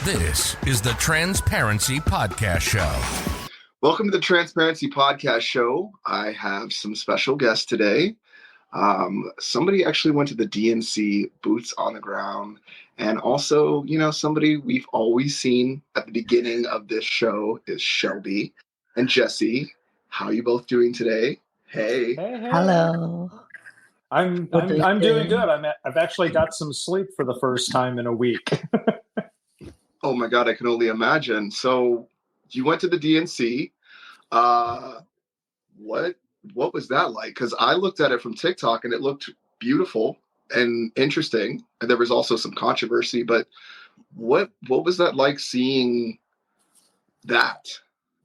This is the Transparency Podcast Show. Welcome to the Transparency Podcast Show. I have some special guests today. Somebody actually went to the DNC, boots on the ground, and also, somebody we've always seen at the beginning of this show is Shelby and Jessie. How are you both doing today? Hey. Hello. I'm doing good. I've actually got some sleep for the first time in a week. Oh my God, I can only imagine. So you went to the DNC. What was that like? Because I looked at it from TikTok and it looked beautiful and interesting. And there was also some controversy, but what was that like seeing that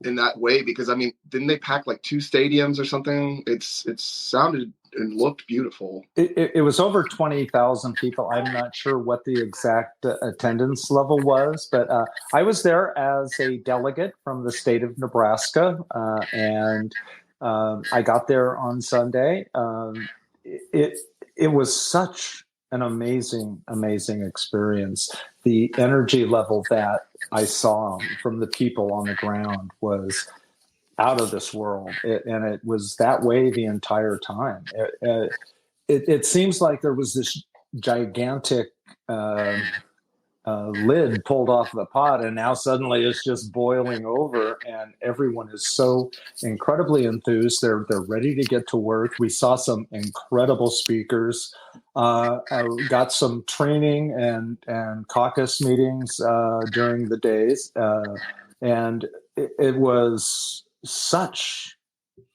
in that way? Because I mean, didn't they pack like 2 stadiums or something? It sounded and looked beautiful. It was over 20,000 people. I'm not sure what the exact attendance level was, but I was there as a delegate from the state of Nebraska, and I got there on Sunday. It was such an amazing experience. The energy level that I saw from the people on the ground was out of this world, and it was that way the entire time. It seems like there was this gigantic lid pulled off the pot, and now suddenly it's just boiling over, and everyone is so incredibly enthused. They're ready to get to work. We saw some incredible speakers. Got some training and caucus meetings during the days, and it was such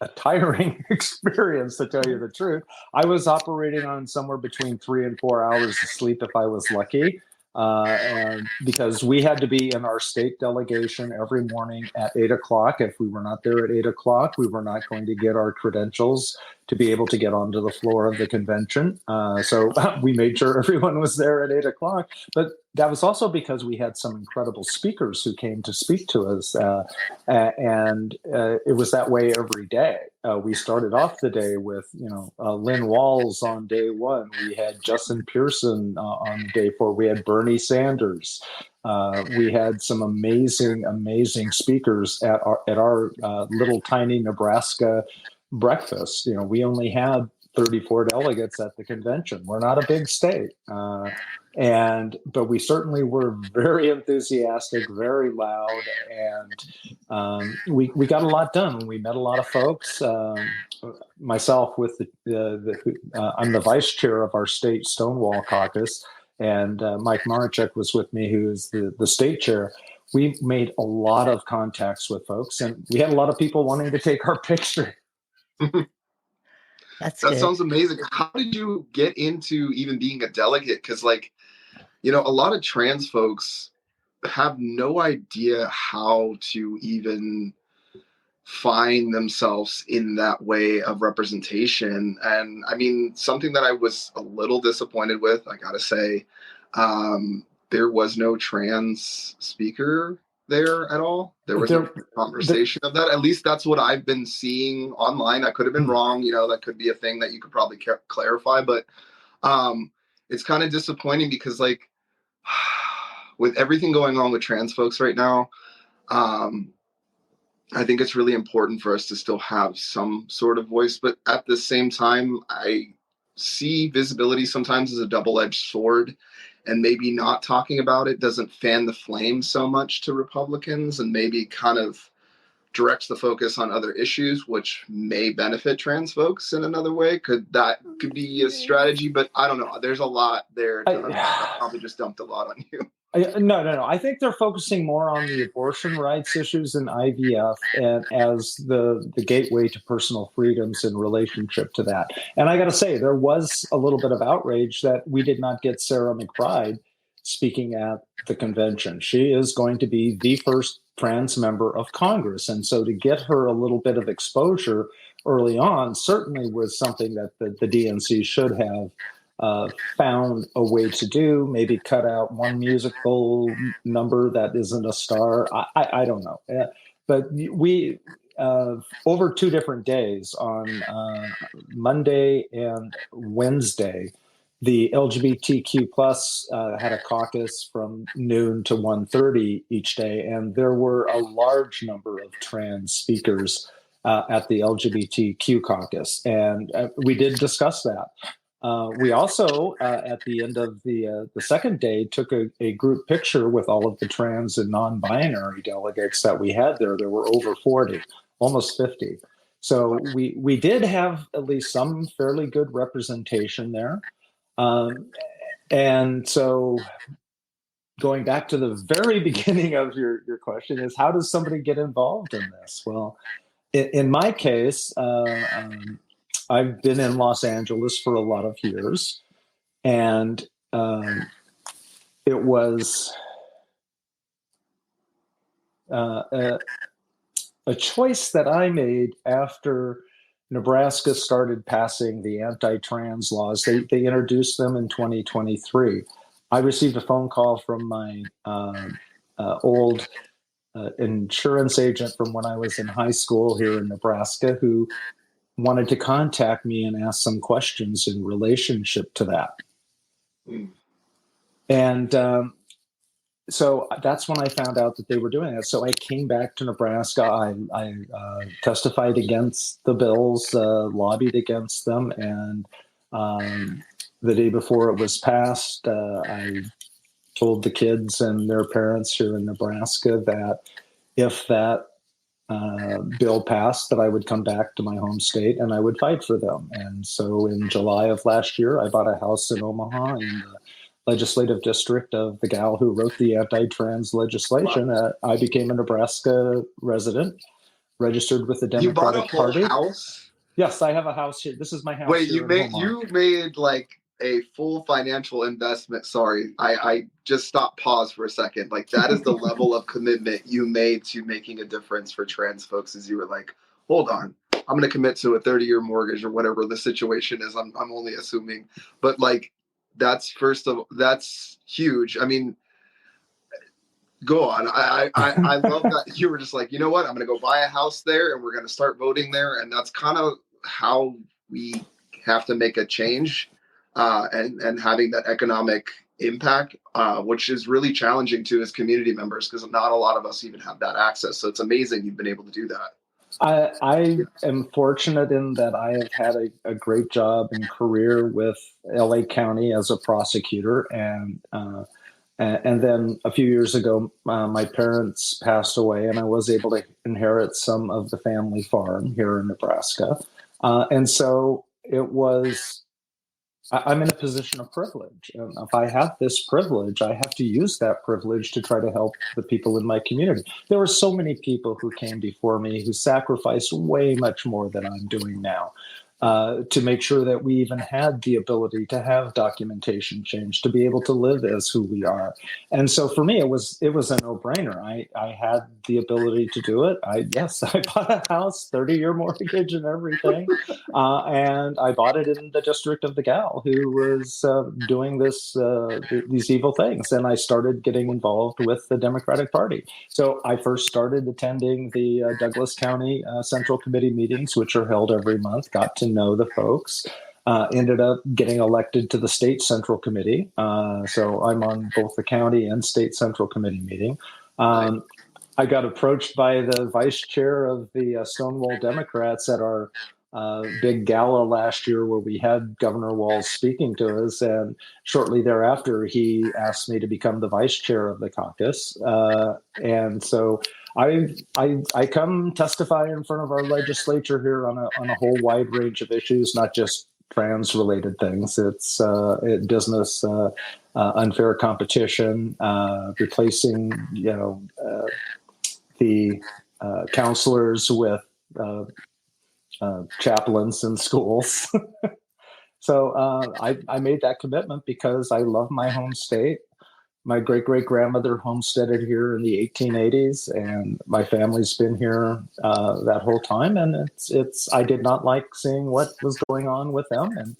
a tiring experience, to tell you the truth. I was operating on somewhere between 3 and 4 hours of sleep if I was lucky, and because we had to be in our state delegation every morning at 8 o'clock. If we were not there at 8 o'clock, we were not going to get our credentials to be able to get onto the floor of the convention. So we made sure everyone was there at 8 o'clock. But that was also because we had some incredible speakers who came to speak to us. And it was that way every day. We started off the day with, Lynn Walls on day 1. We had Justin Pearson on day 4. We had Bernie Sanders. We had some amazing speakers at our little tiny Nebraska breakfast. We only had 34 delegates at the convention. We're not a big state. But we certainly were very enthusiastic, very loud, and we got a lot done. We met a lot of folks. Myself, with I'm the vice chair of our state Stonewall caucus, and Mike Marchek was with me, who is the state chair. We made a lot of contacts with folks, and we had a lot of people wanting to take our picture. That sounds amazing. How did you get into even being a delegate? Because, a lot of trans folks have no idea how to even find themselves in that way of representation. And I mean, something that I was a little disappointed with, I gotta say, there was no trans speaker there at all. There was no conversation of that. At least that's what I've been seeing online. I could have been wrong. That could be a thing that you could probably clarify, but it's kind of disappointing because with everything going on with trans folks right now, I think it's really important for us to still have some sort of voice, but at the same time, I see visibility sometimes as a double-edged sword. And maybe not talking about it doesn't fan the flame so much to Republicans, and maybe kind of directs the focus on other issues, which may benefit trans folks in another way. Could be a strategy, but I don't know. There's a lot there. I probably just dumped a lot on you. No. I think they're focusing more on the abortion rights issues and IVF and as the gateway to personal freedoms in relationship to that. And I got to say, there was a little bit of outrage that we did not get Sarah McBride speaking at the convention. She is going to be the first trans member of Congress. And so to get her a little bit of exposure early on certainly was something that the DNC should have found a way to do. Maybe cut out one musical number that isn't a star. I don't know. But we, over 2 different days, on Monday and Wednesday, The LGBTQ plus had a caucus from noon to 1:30 each day, and there were a large number of trans speakers at the LGBTQ caucus, and we did discuss that. We also, at the end of the second day, took a group picture with all of the trans and non-binary delegates that we had there. There were over 40, almost 50. So we did have at least some fairly good representation there. And so going back to the very beginning of your question is, how does somebody get involved in this? Well, in my case, I've been in Los Angeles for a lot of years, and it was a choice that I made after Nebraska started passing the anti-trans laws. They introduced them in 2023. I received a phone call from my old insurance agent from when I was in high school here in Nebraska, who wanted to contact me and ask some questions in relationship to that. And so that's when I found out that they were doing it. So I came back to Nebraska. I testified against the bills, lobbied against them, and the day before it was passed, I told the kids and their parents here in Nebraska that if that bill passed, that I would come back to my home state and I would fight for them. And so in July of last year, I bought a house in Omaha in the legislative district of the gal who wrote the anti-trans legislation. I became a Nebraska resident, registered with the Democratic Party. You bought a whole house? Yes, I have a house here. This is my house. Wait, you made like a full financial investment. Sorry, I just pause for a second. Like, that is the level of commitment you made to making a difference for trans folks, as you were like, hold on, I'm going to commit to a 30-year mortgage or whatever the situation is. I'm only assuming, but like, that's huge. I mean, go on. I love that you were just like, you know what, I'm going to go buy a house there and we're going to start voting there. And that's kind of how we have to make a change, and having that economic impact, which is really challenging too as community members, because not a lot of us even have that access. So it's amazing you've been able to do that. I am fortunate in that I have had a great job and career with LA County as a prosecutor, and then a few years ago, my parents passed away, and I was able to inherit some of the family farm here in Nebraska, and so it was. I'm in a position of privilege. And if I have this privilege, I have to use that privilege to try to help the people in my community. There were so many people who came before me who sacrificed way much more than I'm doing now to make sure that we even had the ability to have documentation change, to be able to live as who we are. And so for me, it was a no-brainer. I had the ability to do it. I bought a house, 30-year mortgage and everything. And I bought it in the district of the gal who was doing these evil things. And I started getting involved with the Democratic Party. So I first started attending the Douglas County Central Committee meetings, which are held every month, got to know the folks, ended up getting elected to the state central committee. So I'm on both the county and state central committee meeting. I got approached by the vice chair of the Stonewall Democrats at our big gala last year where we had Governor Walz speaking to us. And shortly thereafter, he asked me to become the vice chair of the caucus. And so I come testify in front of our legislature here on a whole wide range of issues, not just trans-related things. It's business, unfair competition, replacing the counselors with chaplains in schools. So I made that commitment because I love my home state. My great-great-grandmother homesteaded here in the 1880s, and my family's been here that whole time. And I did not like seeing what was going on with them. And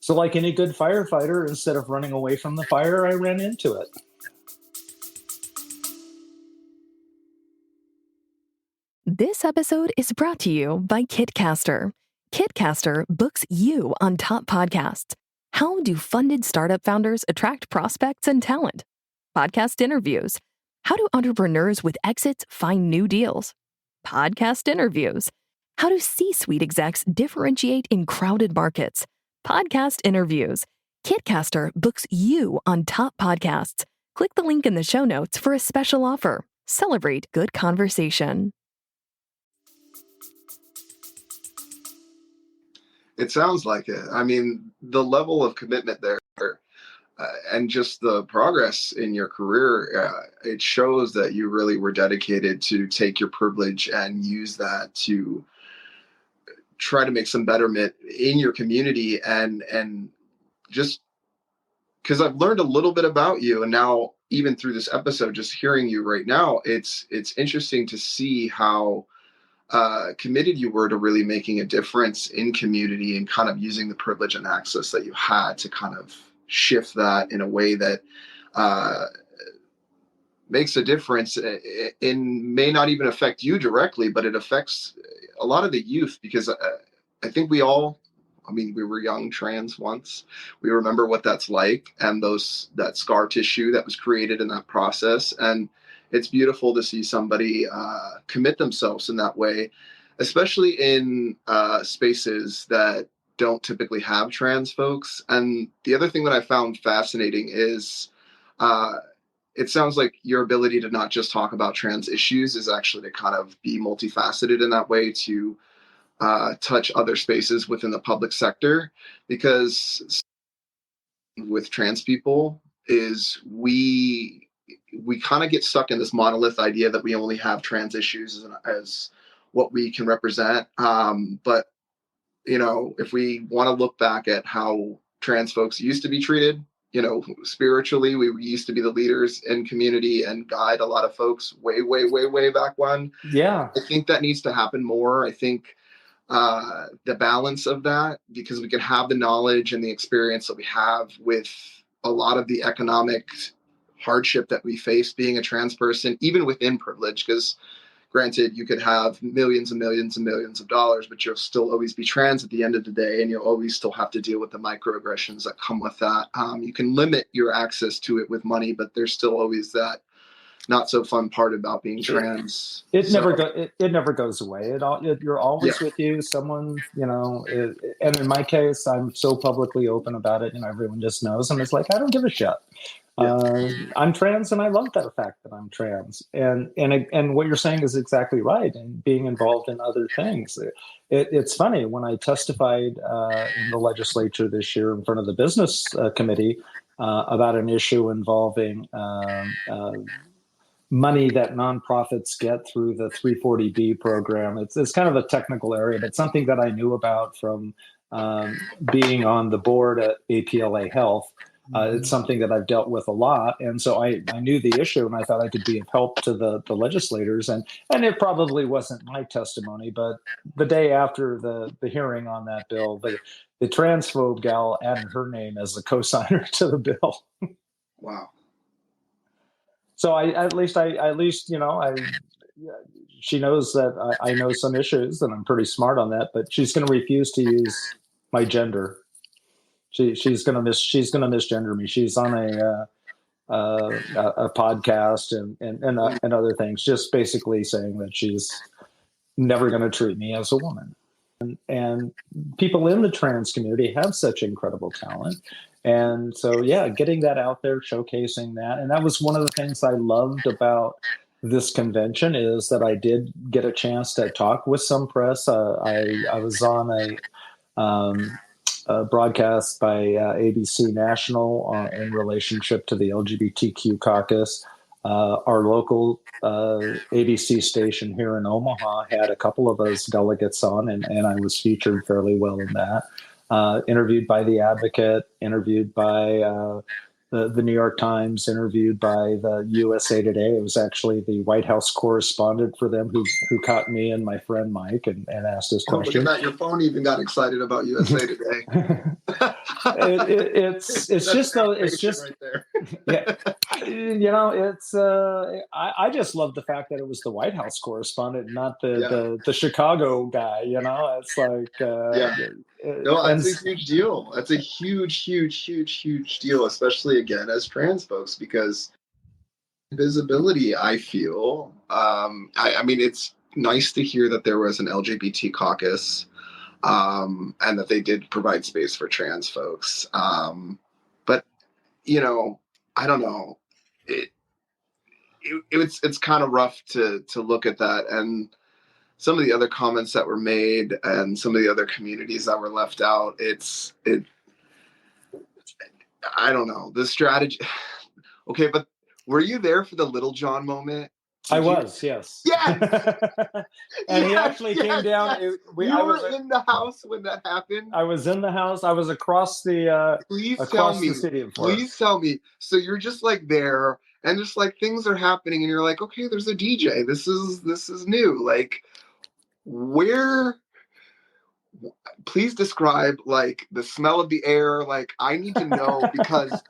so like any good firefighter, instead of running away from the fire, I ran into it. This episode is brought to you by Kitcaster. Kitcaster books you on top podcasts. How do funded startup founders attract prospects and talent? Podcast interviews. How do entrepreneurs with exits find new deals? Podcast interviews. How do C-suite execs differentiate in crowded markets? Podcast interviews. Kitcaster books you on top podcasts. Click the link in the show notes for a special offer. Celebrate good conversation. It sounds like it. I mean, the level of commitment there and just the progress in your career, it shows that you really were dedicated to take your privilege and use that to try to make some betterment in your community. And just because I've learned a little bit about you, and now even through this episode, just hearing you right now, it's interesting to see how committed you were to really making a difference in community and kind of using the privilege and access that you had to kind of shift that in a way that makes a difference in may not even affect you directly, but it affects a lot of the youth, because I think we were young trans once. We remember what that's like, and that scar tissue that was created in that process. And it's beautiful to see somebody commit themselves in that way, especially in spaces that don't typically have trans folks. And the other thing that I found fascinating is it sounds like your ability to not just talk about trans issues is actually to kind of be multifaceted in that way, to touch other spaces within the public sector, because with trans people is we kind of get stuck in this monolith idea that we only have trans issues as what we can represent. But, if we want to look back at how trans folks used to be treated, spiritually, we used to be the leaders in community and guide a lot of folks way, way, way, way back when. Yeah. I think that needs to happen more. I think the balance of that, because we can have the knowledge and the experience that we have with a lot of the economic hardship that we face being a trans person, even within privilege, because granted, you could have millions and millions and millions of dollars, but you'll still always be trans at the end of the day, and you'll always still have to deal with the microaggressions that come with that. You can limit your access to it with money, but there's still always that not so fun part about being trans. It never goes away. You're always with you. Someone, and in my case, I'm so publicly open about it, and everyone just knows. And it's like, I don't give a shit. I'm trans, and I love that fact that I'm trans. And what you're saying is exactly right. And being involved in other things. It's funny, when I testified in the legislature this year in front of the business committee about an issue involving money that nonprofits get through the 340B program. It's kind of a technical area, but something that I knew about from being on the board at APLA Health. It's something that I've dealt with a lot. And so I knew the issue, and I thought I could be of help to the legislators. And it probably wasn't my testimony, but the day after the hearing on that bill, the transphobe gal added her name as a co-signer to the bill. Wow. So she knows that I know some issues, and I'm pretty smart on that, but she's going to refuse to use my gender. She's going to misgender me. She's on a podcast and other things, just basically saying that she's never going to treat me as a woman. And people in the trans community have such incredible talent. And so, getting that out there, showcasing that. And that was one of the things I loved about this convention, is that I did get a chance to talk with some press. I was on a broadcast by ABC National in relationship to the LGBTQ caucus. Our local ABC station here in Omaha had a couple of us delegates on, and I was featured fairly well in that. Interviewed by The Advocate, interviewed by the New York Times, interviewed by the USA Today. It was actually the White House correspondent for them who caught me and my friend Mike and asked us questions. Look at that. Your phone even got excited about USA Today. It's just right there. Yeah, it's I just love the fact that it was the White House correspondent, not the Chicago guy. It's like Yeah. No, and that's a huge deal. That's a huge, huge, huge, huge deal, especially again as trans folks, because visibility, I feel. I mean, it's nice to hear that there was an LGBT caucus, and that they did provide space for trans folks. But I don't know. It's kind of rough to look at that, and some of the other comments that were made and some of the other communities that were left out. I don't know the strategy. Okay, but were you there for the Little John moment? I was, yes. Yes. And he actually came down. Yes. You were in the house when that happened. I was in the house. I was across the stadium floor. Please tell me. So you're just like there, and just like things are happening, and you're like, okay, there's a DJ. This is new. Like, where? Please describe like the smell of the air. Like, I need to know because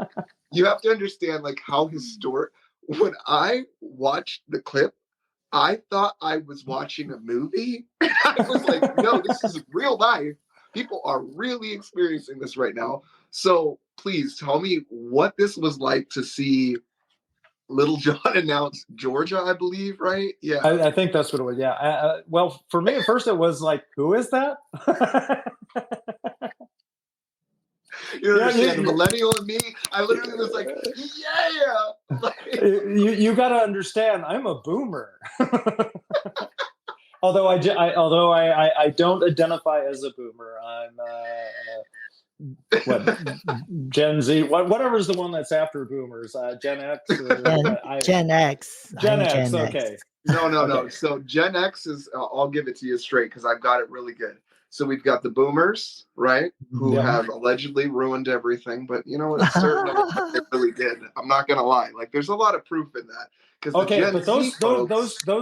you have to understand like how historic. When I watched the clip, I thought I was watching a movie. I was like, no, this is real life. People are really experiencing this right now. So please tell me what this was like to see Little John announce Georgia, I believe, right? Yeah. I think that's what it was. Yeah. Well, for me, at first it was like, who is that? You understand, the millennial in me, I literally was like, yeah. Like, you got to understand, I'm a boomer. Although I don't identify as a boomer. I'm Gen Z, whatever's the one that's after boomers, Gen X. Gen X. Gen X. Okay. No. So Gen X is, I'll give it to you straight because I've got it really good. So we've got the boomers, right, who have allegedly ruined everything, but you know what? Certain of it they really did. I'm not gonna lie. Like, there's a lot of proof in that. Okay, but those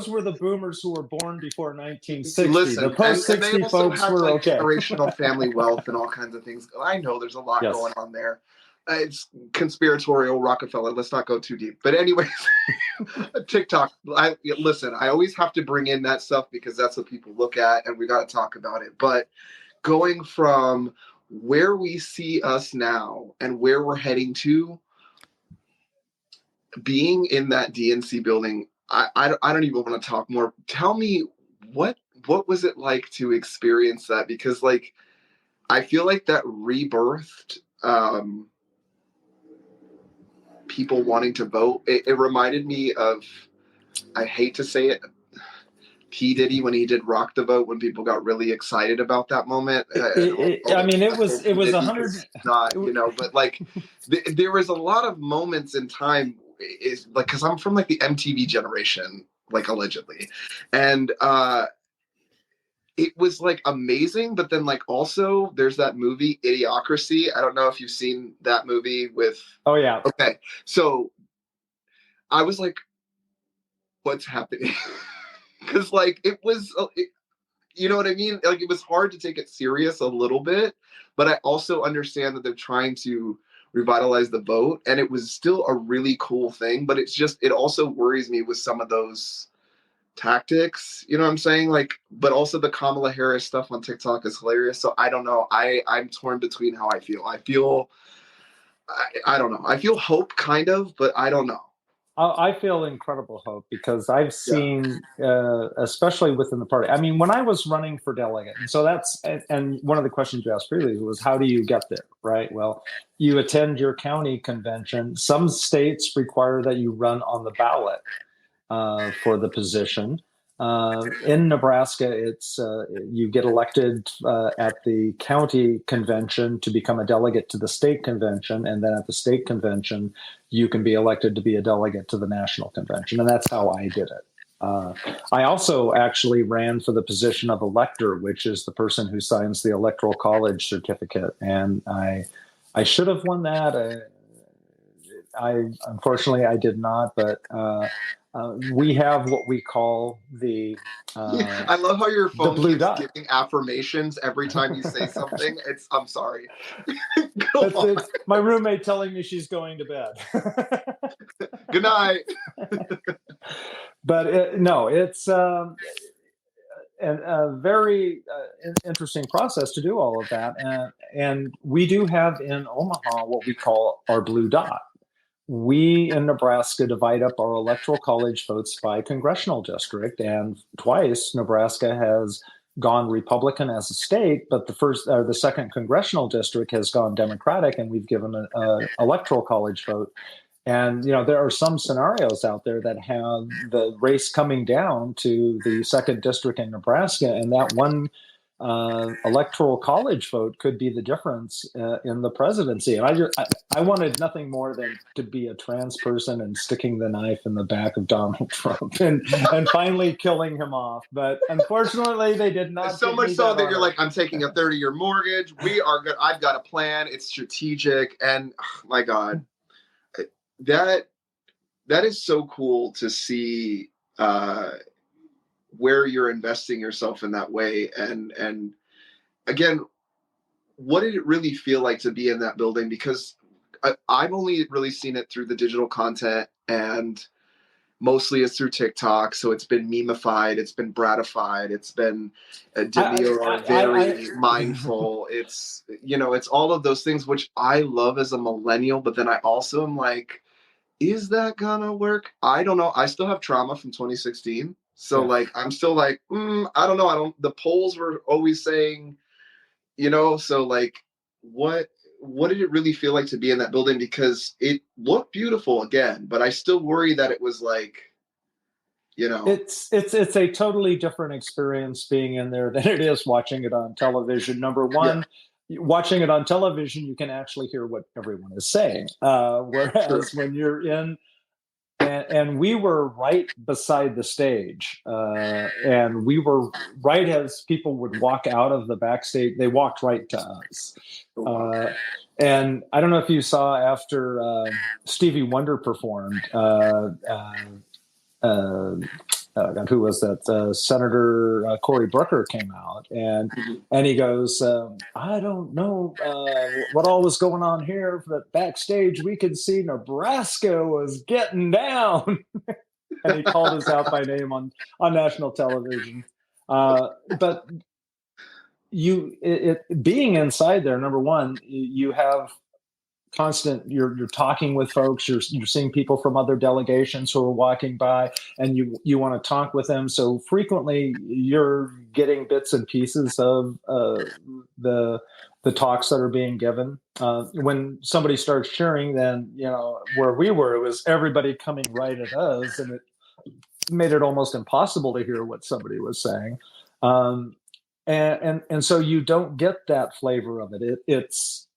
were the boomers who were born before 1960. Listen, the post-60 folks have, were like, okay. Generational family wealth and all kinds of things. I know there's a lot going on there. It's conspiratorial Rockefeller. Let's not go too deep. But anyways, TikTok. I always have to bring in that stuff because that's what people look at, and we got to talk about it. But going from where we see us now and where we're heading to, being in that DNC building, I don't even want to talk more. Tell me what was it like to experience that? Because like I feel like that rebirthed people wanting to vote. It reminded me of, I hate to say it, P. Diddy when he did Rock the Vote, when people got really excited about that moment. It was 100. Not, but like there was a lot of moments in time, is like, because I'm from like the MTV generation, like allegedly, and it was like amazing. But then like also there's that movie Idiocracy. I don't know if you've seen that movie with. Oh yeah. Okay, so I was like, what's happening? Because like it was, you know what I mean? Like it was hard to take it serious a little bit, but I also understand that they're trying to revitalize the vote, and it was still a really cool thing. But it also worries me with some of those tactics. You know what I'm saying? Like, but also the Kamala Harris stuff on TikTok is hilarious. So I don't know. I'm torn between how I feel. I don't know. I feel hope kind of, but I don't know. I feel incredible hope because I've seen, especially within the party. I mean, when I was running for delegate, and so and one of the questions you asked previously was, how do you get there, right? Well, you attend your county convention. Some states require that you run on the ballot for the position. In Nebraska, it's you get elected at the county convention to become a delegate to the state convention, and then at the state convention, you can be elected to be a delegate to the national convention, and that's how I did it. I also actually ran for the position of elector, which is the person who signs the Electoral College certificate, and I should have won that. unfortunately I did not, but we have what we call the I love how your phone blue keeps dot. giving affirmations every time you say something. I'm sorry. Go on. It's my roommate telling me she's going to bed. Good night. But it's a very interesting process to do all of that. And we do have in Omaha what we call our blue dot. We in Nebraska divide up our electoral college votes by congressional district, and twice Nebraska has gone Republican as a state, but the second congressional district has gone Democratic, and we've given an electoral college vote. And there are some scenarios out there that have the race coming down to the second district in Nebraska, and that one electoral college vote could be the difference in the presidency. And I wanted nothing more than to be a trans person and sticking the knife in the back of Donald Trump and finally killing him off. But unfortunately, they did not. So much so that you're like, I'm taking a 30-year mortgage. We are good. I've got a plan. It's strategic. And oh my God, that is so cool to see where you're investing yourself in that way. And again, what did it really feel like to be in that building? Because I've only really seen it through the digital content, and mostly it's through TikTok. So it's been memeified, it's been bratified, it's been demure, very mindful. It's, it's all of those things, which I love as a millennial, but then I also am like, is that gonna work? I don't know. I still have trauma from 2016. So I'm still like, I don't know. The polls were always saying, so what did it really feel like to be in that building? Because it looked beautiful again, but I still worry that it was like, it's a totally different experience being in there than it is watching it on television. Number one, watching it on television, you can actually hear what everyone is saying. Whereas when you're in, and we were right beside the stage, and we were right as people would walk out of the backstage, they walked right to us. And I don't know if you saw after Stevie Wonder performed, God, who was that? Senator Cory Booker came out, and he goes, I don't know what all was going on here, but backstage we could see Nebraska was getting down. And he called us out by name on national television. But being inside there, number one, you have constant, you're talking with folks, you're seeing people from other delegations who are walking by, and you want to talk with them. So frequently you're getting bits and pieces of the talks that are being given. When somebody starts cheering, then where we were, it was everybody coming right at us, and it made it almost impossible to hear what somebody was saying. And so you don't get that flavor of it. It's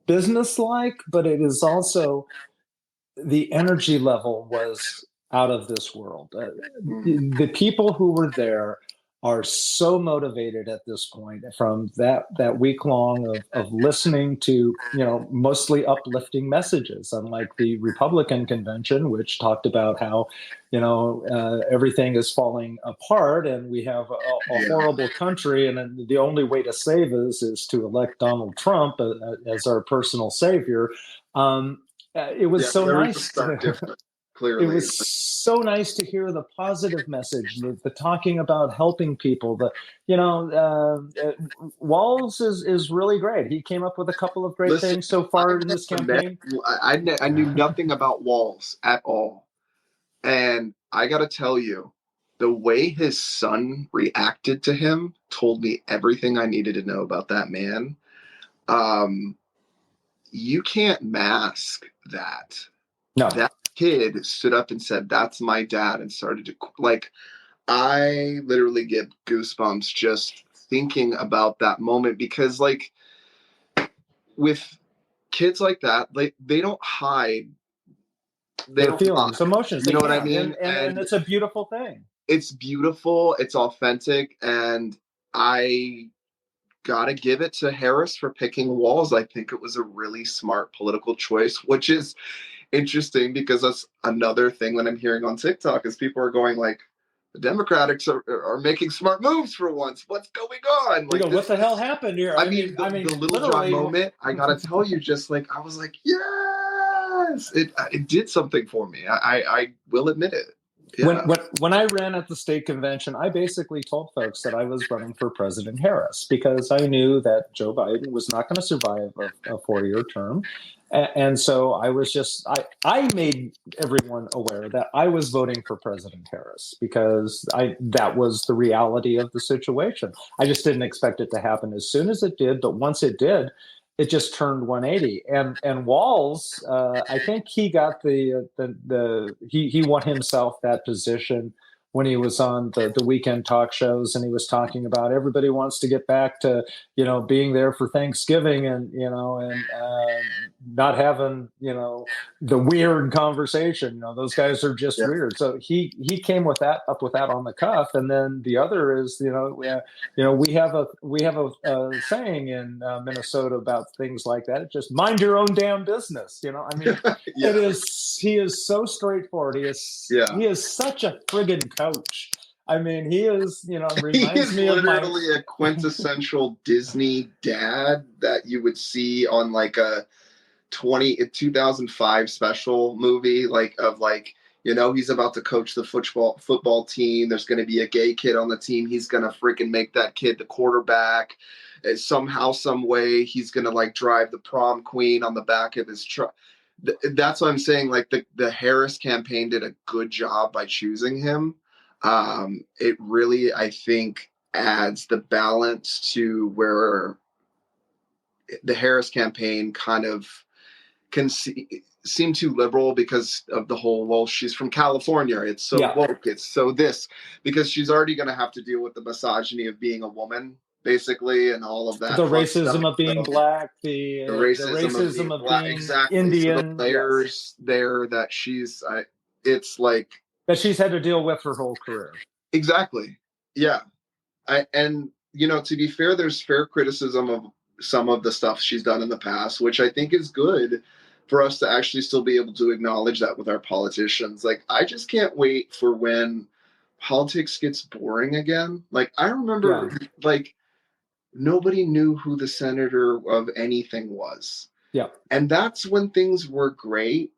business-like, but it is also, the energy level was out of this world. The people who were there are so motivated at this point from that week long of listening to, mostly uplifting messages, unlike the Republican convention, which talked about how, everything is falling apart and we have a horrible country, and the only way to save us is to elect Donald Trump as our personal savior. It was so nice. Clearly. It was so nice to hear the positive message, the talking about helping people. Walz is really great. He came up with a couple of great things so far in this campaign. I knew nothing about Walz at all. And I got to tell you, the way his son reacted to him told me everything I needed to know about that man. You can't mask that. No. That kid stood up and said, "That's my dad," and started to, I literally get goosebumps just thinking about that moment, because with kids like that, they don't hide their feelings, emotions. You know what I mean? And it's a beautiful thing. It's beautiful. It's authentic. And I gotta give it to Harris for picking Walz. I think it was a really smart political choice, which is interesting because that's another thing that I'm hearing on TikTok is people are going like, the Democrats are making smart moves for once. What's going on? You Like, go, what the hell happened here? I mean, the Little John moment, I gotta tell you, just like, I was like, yes, it did something for me. I will admit it. Yeah. When I ran at the state convention, I basically told folks that I was running for President Harris because I knew that Joe Biden was not going to survive a 4-year term. And so I was just, I made everyone aware that I was voting for President Harris because that was the reality of the situation. I just didn't expect it to happen as soon as it did, but once it did, it just turned 180. And Walz, I think he got he won himself that position when he was on the weekend talk shows, and he was talking about everybody wants to get back to, being there for Thanksgiving and not having, the weird conversation. Those guys are just weird. So he came up with that on the cuff. And then the other is, we have a saying in Minnesota about things like that. It's just mind your own damn business. I mean, he is so straightforward. He is such a friggin' coach. I mean, he is, reminds me of literally a quintessential Disney dad that you would see on like a 2005 special movie, he's about to coach the football team. There's going to be a gay kid on the team. He's going to freaking make that kid the quarterback. Somehow, some way, he's going to drive the prom queen on the back of his truck. That's what I'm saying. The Harris campaign did a good job by choosing him. It really, I think, adds the balance to where the Harris campaign kind of can seem too liberal because of the whole, well, she's from California. It's so woke. It's so this, because she's already going to have to deal with the misogyny of being a woman, basically, and all of that. The racism of being black, the racism of being Indian. So the layers there that it's like that she's had to deal with her whole career. Exactly. Yeah. To be fair, there's fair criticism of some of the stuff she's done in the past, which I think is good for us to actually still be able to acknowledge that with our politicians. I just can't wait for when politics gets boring again. I remember, nobody knew who the senator of anything was. Yeah. And that's when things were great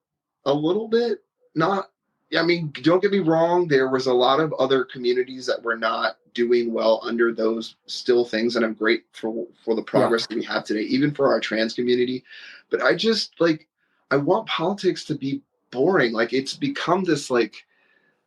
a little bit. Don't get me wrong. There was a lot of other communities that were not doing well under those still things. And I'm grateful for the progress that we have today, even for our trans community. But I just I want politics to be boring. It's become this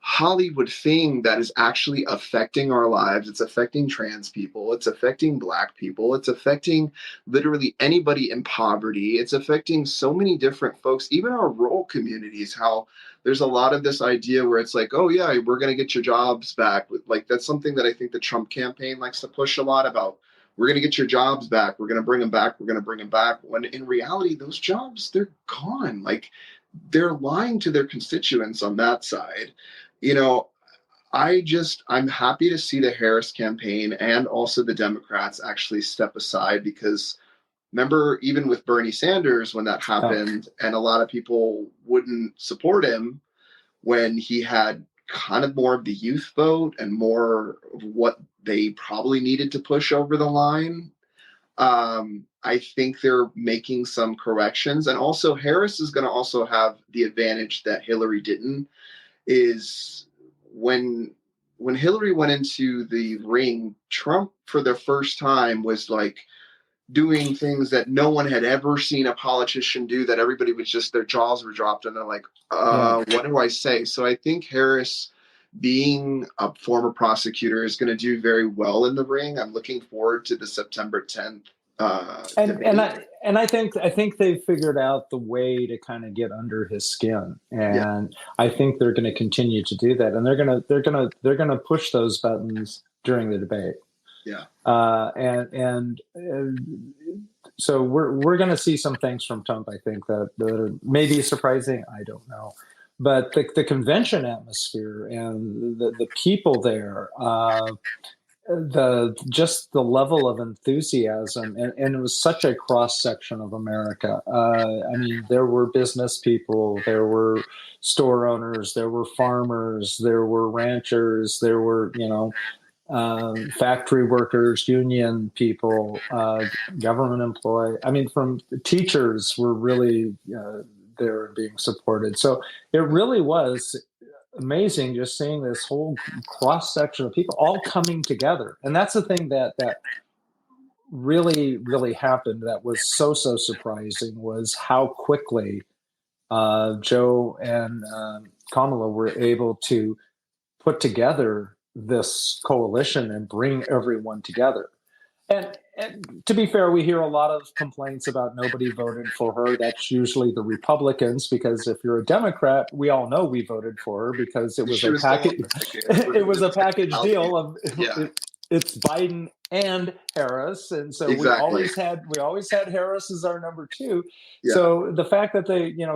Hollywood thing that is actually affecting our lives. It's affecting trans people. It's affecting Black people. It's affecting literally anybody in poverty. It's affecting so many different folks, even our rural communities, how there's a lot of this idea where it's oh yeah, we're going to get your jobs back. That's something that I think the Trump campaign likes to push a lot about. We're going to get your jobs back. We're going to bring them back. We're going to bring them back. When in reality, those jobs, they're gone. They're lying to their constituents on that side. I'm happy to see the Harris campaign and also the Democrats actually step aside, because remember, even with Bernie Sanders, when that happened, and a lot of people wouldn't support him when he had kind of more of the youth vote and more of what they probably needed to push over the line. I think they're making some corrections. And also Harris is going to also have the advantage that Hillary didn't, is when Hillary went into the ring, Trump for the first time was doing things that no one had ever seen a politician do, that everybody was just, their jaws were dropped and they're what do I say? So I think Harris, being a former prosecutor, is going to do very well in the ring. I'm looking forward to the September 10th. And I think they've figured out the way to kind of get under his skin, and I think they're going to continue to do that, and they're going to push those buttons during the debate. Yeah. So we're going to see some things from Trump, I think, that are maybe surprising. I don't know. But the convention atmosphere and the people there, just the level of enthusiasm, and it was such a cross section of America. I mean, there were business people, there were store owners, there were farmers, there were ranchers, there were factory workers, union people, government employee. I mean, from teachers were really there being supported. So it really was amazing just seeing this whole cross section of people all coming together. And that's the thing that really happened that was so surprising, was how quickly Joe and Kamala were able to put together this coalition and bring everyone together. And to be fair, we hear a lot of complaints about nobody voted for her. That's usually the Republicans, because if you're a Democrat, we all know we voted for her because it was a package. It was a package deal of it's Biden and Harris, and so we always had Harris as our number two. Yeah. So the fact that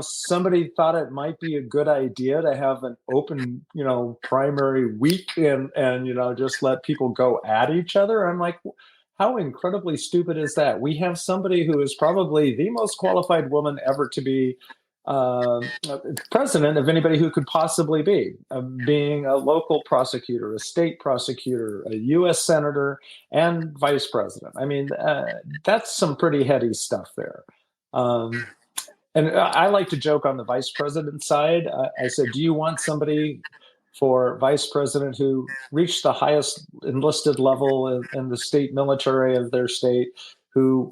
somebody thought it might be a good idea to have an open primary week and just let people go at each other, I'm like, how incredibly stupid is that? We have somebody who is probably the most qualified woman ever to be president of anybody who could possibly be, being a local prosecutor, a state prosecutor, a U.S. senator, and vice president. I mean, that's some pretty heady stuff there. And I like to joke on the vice president side. I said, do you want somebody for vice president who reached the highest enlisted level in the state military of their state, who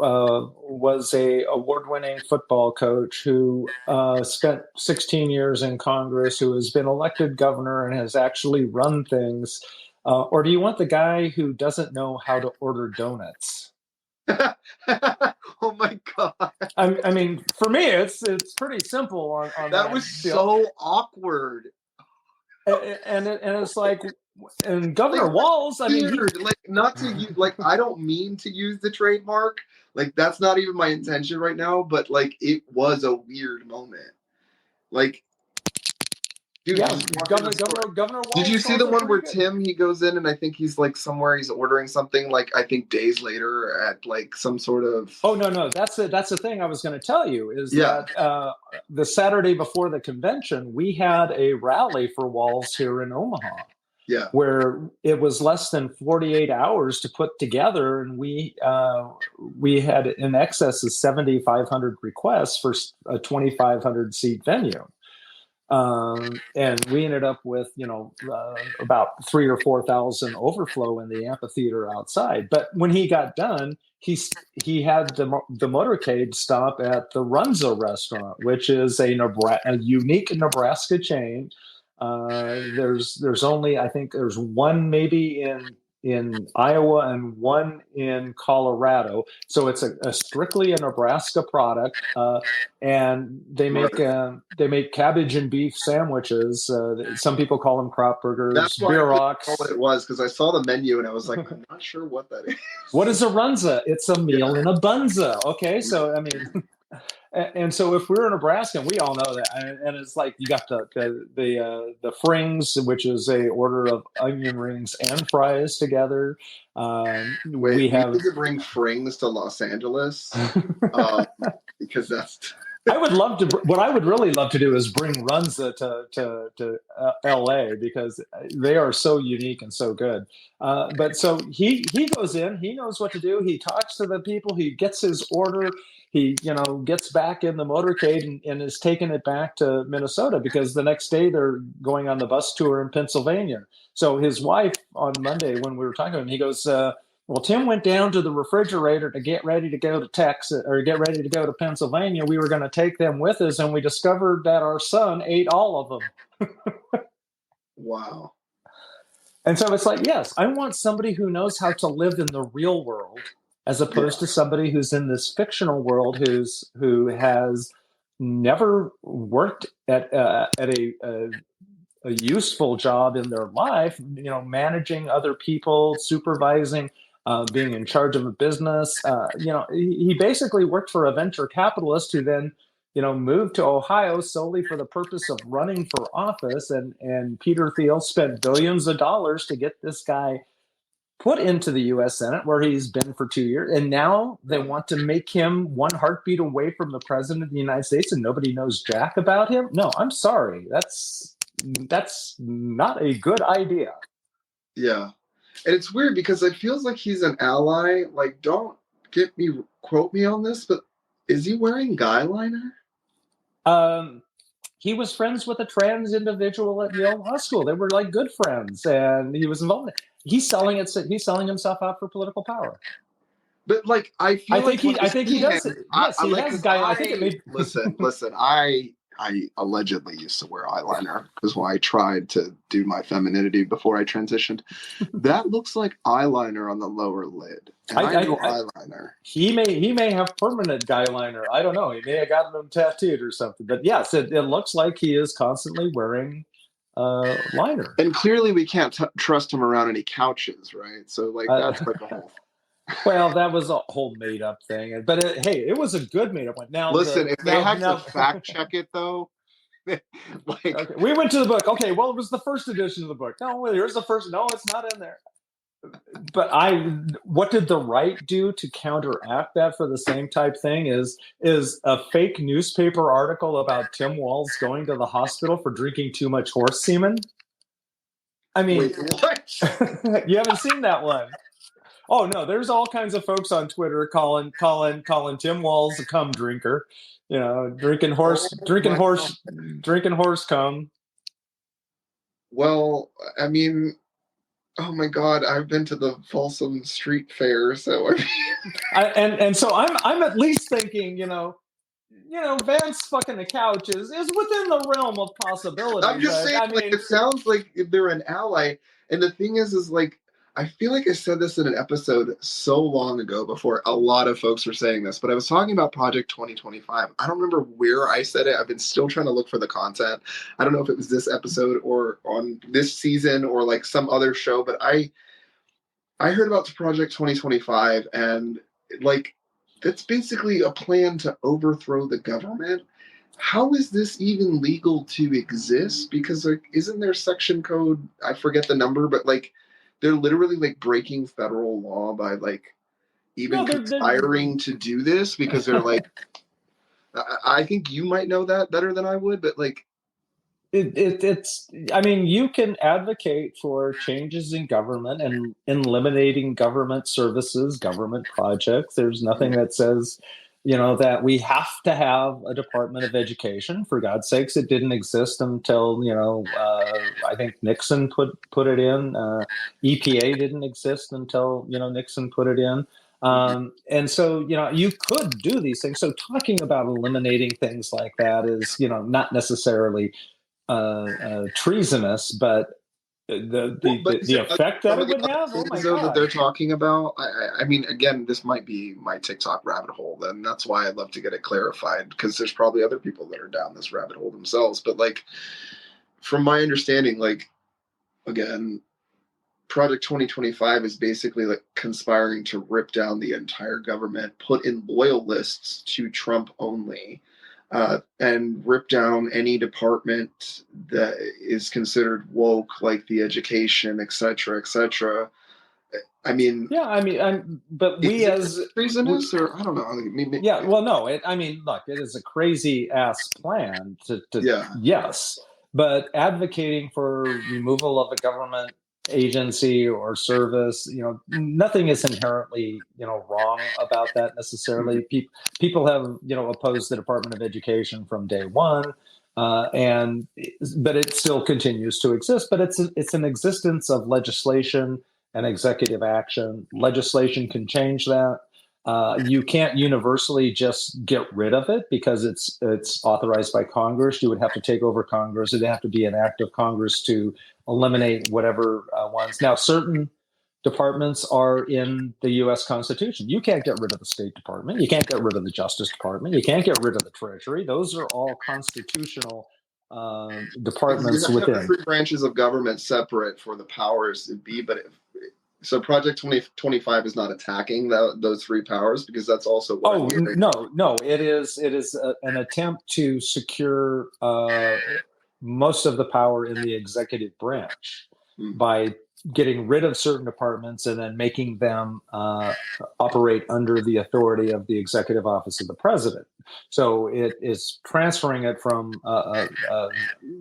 was a award-winning football coach, who spent 16 years in Congress, who has been elected governor and has actually run things? Or do you want the guy who doesn't know how to order donuts? Oh my God. I mean, for me, it's pretty simple on that was so awkward. And it's like, and Governor Walz, I mean, not to use, I don't mean to use the trademark. That's not even my intention right now, but it was a weird moment. Dude, yeah, Governor Walz. Did you see the one where Tim, he goes in and I think he's somewhere he's ordering something I think days later at some sort of. Oh no, that's the thing I was going to tell you is that the Saturday before the convention we had a rally for Walz here in Omaha. Yeah, where it was less than 48 hours to put together, and we had in excess of 7,500 requests for a 2,500 seat venue. And we ended up with, about 3,000 or 4,000 overflow in the amphitheater outside. But when he got done, he had the motorcade stop at the Runza restaurant, which is a unique Nebraska chain. There's only, I think there's one maybe in Iowa and one in Colorado. So it's a strictly a Nebraska product. And they make cabbage and beef sandwiches. Some people call them crop burgers. That's beer rocks. What it was, because I saw the menu and I was like, I'm not sure what that is. What is a runza? It's a meal in a bunza. Okay, so I mean. And so if we're in Nebraska, we all know that, and it's you got the frings, which is a order of onion rings and fries together. We need to bring frings to Los Angeles because that's. I would love to. What I would really love to do is bring Runza to LA, because they are so unique and so good. But so he goes in, he knows what to do. He talks to the people. He gets his order. He gets back in the motorcade and is taking it back to Minnesota, because the next day they're going on the bus tour in Pennsylvania. So his wife on Monday, when we were talking to him, he goes, well, Tim went down to the refrigerator to get ready to go to Texas or get ready to go to Pennsylvania. We were going to take them with us, and we discovered that our son ate all of them. Wow. And so it's yes, I want somebody who knows how to live in the real world, as opposed to somebody who's in this fictional world, who has never worked at a useful job in their life, managing other people, supervising, being in charge of a business. He basically worked for a venture capitalist who then, moved to Ohio solely for the purpose of running for office. And Peter Thiel spent billions of dollars to get this guy put into the U.S. Senate, where he's been for 2 years, and now they want to make him one heartbeat away from the president of the United States, and nobody knows jack about him. No, I'm sorry, that's not a good idea. Yeah, and it's weird because it feels like he's an ally. Like, don't quote me on this, but is he wearing guy liner? He was friends with a trans individual at Yale Law School. They were like good friends, and he was involved. He's selling himself out for political power. But like, I think he does. Yes, he has guy. I think it made. Listen. I allegedly used to wear eyeliner because when I tried to do my femininity before I transitioned, that looks like eyeliner on the lower lid. And I know eyeliner. He may have permanent guy liner. I don't know. He may have gotten them tattooed or something. But yes, it looks like he is constantly wearing liner. And clearly, we can't trust him around any couches, right? So like that's like a whole. Well, that was a whole made-up thing, but it was a good made-up one. Now, listen, if they had to fact check it, though, okay. We went to the book. Okay, well, it was the first edition of the book. No, here's the first. No, it's not in there. But what did the right do to counteract that for the same type thing? Is a fake newspaper article about Tim Walz going to the hospital for drinking too much horse semen? I mean, wait, what? You haven't seen that one. Oh no, there's all kinds of folks on Twitter calling Tim Walz a cum drinker, drinking horse cum. Well, I mean, oh my God, I've been to the Folsom Street Fair, so and so I'm at least thinking, Vance fucking the couch is within the realm of possibility. I'm just saying, it sounds like they're an ally, and the thing is like. I feel like I said this in an episode so long ago before a lot of folks were saying this, but I was talking about Project 2025. I don't remember where I said it. I've been still trying to look for the content. I don't know if it was this episode or on this season or like some other show, but I heard about Project 2025 and like that's basically a plan to overthrow the government. How is this even legal to exist? Because like, isn't there section code? I forget the number, but like, they're literally like breaking federal law by like even conspiring to do this because they're like, I think you might know that better than I would, but like, it's. I mean, you can advocate for changes in government and eliminating government services, government projects. There's nothing that says, that we have to have a Department of Education. For God's sakes, it didn't exist until, I think Nixon put it in. EPA didn't exist until, Nixon put it in. And so, you could do these things. So talking about eliminating things like that is, not necessarily treasonous, but the effect that it would have. Oh my God. That they're talking about. I mean, again, this might be my TikTok rabbit hole, and that's why I'd love to get it clarified because there's probably other people that are down this rabbit hole themselves. But like, from my understanding, like, again, Project 2025 is basically like conspiring to rip down the entire government, put in loyal lists to Trump only. And rip down any department that is considered woke, like the education, et cetera, et cetera. I mean, but we as treasonous, or I don't know. Yeah, well, no. Look, it is a crazy ass plan to yes, but advocating for removal of a government agency or service, nothing is inherently, wrong about that necessarily. People have, opposed the Department of Education from day one, but it still continues to exist. But it's an existence of legislation and executive action. Legislation can change that. You can't universally just get rid of it because it's authorized by Congress. You would have to take over Congress. It'd have to be an act of Congress to eliminate whatever ones. Now, certain departments are in the U.S. Constitution. You can't get rid of the State Department. You can't get rid of the Justice Department. You can't get rid of the Treasury. Those are all constitutional departments within. The three branches of government separate for the powers to be, but so Project 2025 is not attacking those three powers because that's also what no, it is an attempt to secure most of the power in the executive branch. by getting rid of certain departments and then making them operate under the authority of the executive office of the president. So it is transferring it from,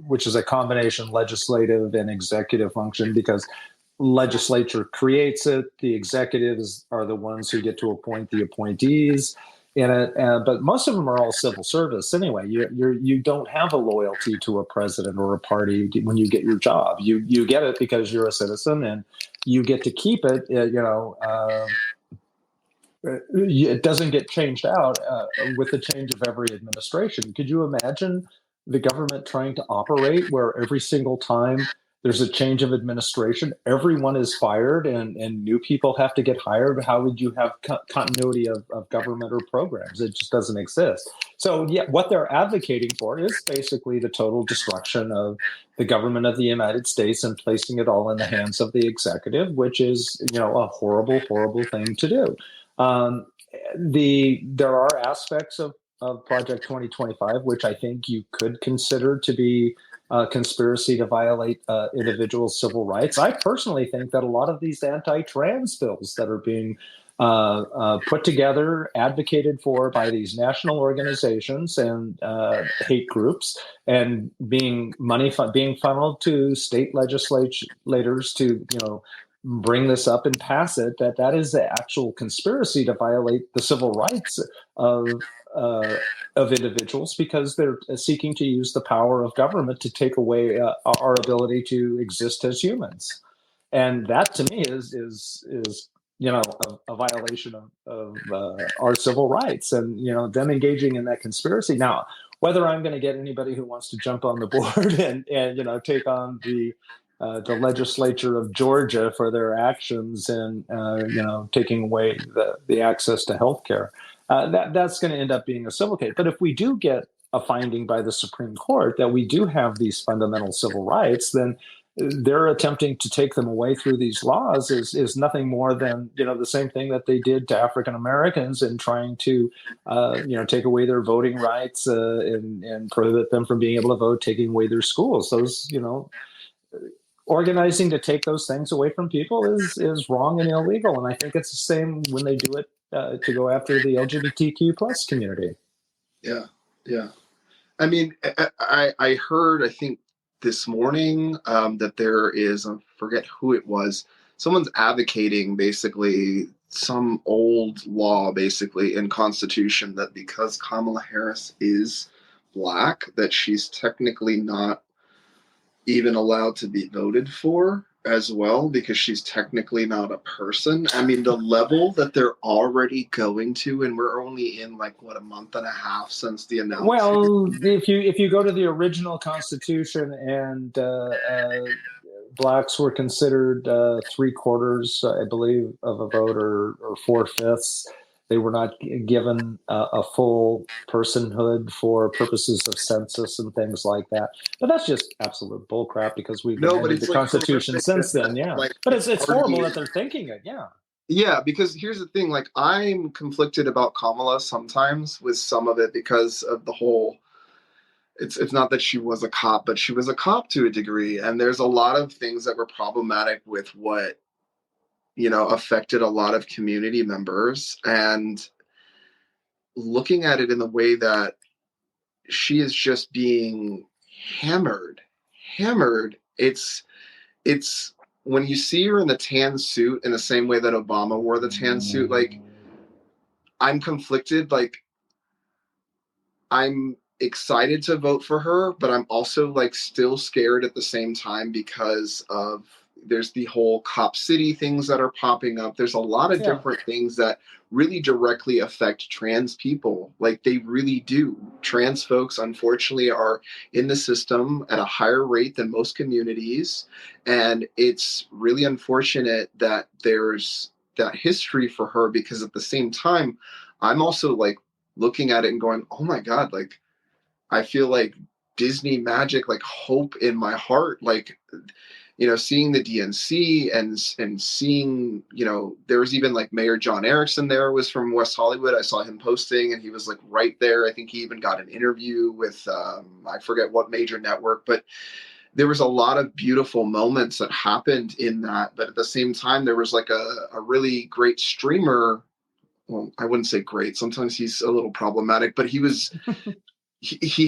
which is a combination legislative and executive function, because legislature creates it. The executives are the ones who get to appoint the appointees in it, but most of them are all civil service anyway. You don't have a loyalty to a president or a party when you get your job. You get it because you're a citizen, and you get to keep it. It doesn't get changed out with the change of every administration. Could you imagine the government trying to operate where every single time there's a change of administration, everyone is fired and new people have to get hired? How would you have continuity of government or programs? It just doesn't exist. So yeah, what they're advocating for is basically the total destruction of the government of the United States and placing it all in the hands of the executive, which is, a horrible, horrible thing to do. There are aspects of Project 2025 which I think you could consider to be conspiracy to violate individual civil rights. I personally think that a lot of these anti-trans bills that are being put together, advocated for by these national organizations and hate groups, and being funneled to state legislators to bring this up and pass it, that is the actual conspiracy to violate the civil rights of individuals, because they're seeking to use the power of government to take away our ability to exist as humans. And that to me is a violation of our civil rights, and them engaging in that conspiracy. Now, whether I'm going to get anybody who wants to jump on the board and take on the legislature of Georgia for their actions and taking away the access to health care, that's going to end up being a civil case. But if we do get a finding by the Supreme Court that we do have these fundamental civil rights, then they're attempting to take them away through these laws is nothing more than the same thing that they did to African Americans in trying to take away their voting rights and prohibit them from being able to vote, taking away their schools. Those organizing to take those things away from people is wrong and illegal. And I think it's the same when they do it to go after the LGBTQ plus community. Yeah. I mean, I heard, I think this morning that there is, I forget who it was, someone's advocating basically some old law basically in Constitution that because Kamala Harris is Black, that she's technically not even allowed to be voted for as well, because she's technically not a person. I mean, the level that they're already going to, and we're only in a month and a half since the announcement. Well, if you go to the original Constitution, and Blacks were considered 3/4, I believe, of a vote, or 4/5. They were not given a full personhood for purposes of census and things like that. But that's just absolute bullcrap, because we've amended the Constitution since then. Yeah, but it's horrible that they're thinking it. Yeah. Yeah, because here's the thing. I'm conflicted about Kamala sometimes with some of it, because of the whole. It's not that she was a cop, but she was a cop to a degree, and there's a lot of things that were problematic with what affected a lot of community members, and looking at it in the way that she is just being hammered. It's when you see her in the tan suit in the same way that Obama wore the tan suit, I'm conflicted. I'm excited to vote for her, but I'm also still scared at the same time, because of there's the whole Cop City things that are popping up. There's a lot of different things that really directly affect trans people. They really do. Trans folks, unfortunately, are in the system at a higher rate than most communities. And it's really unfortunate that there's that history for her, because at the same time, I'm also looking at it and going, oh my God, I feel like Disney magic, hope in my heart, seeing the DNC and seeing, there was even Mayor John Erickson there, was from West Hollywood. I saw him posting, and he was right there. I think he even got an interview with, I forget what major network, but there was a lot of beautiful moments that happened in that. But at the same time, there was like a really great streamer. Well, I wouldn't say great. Sometimes he's a little problematic, but he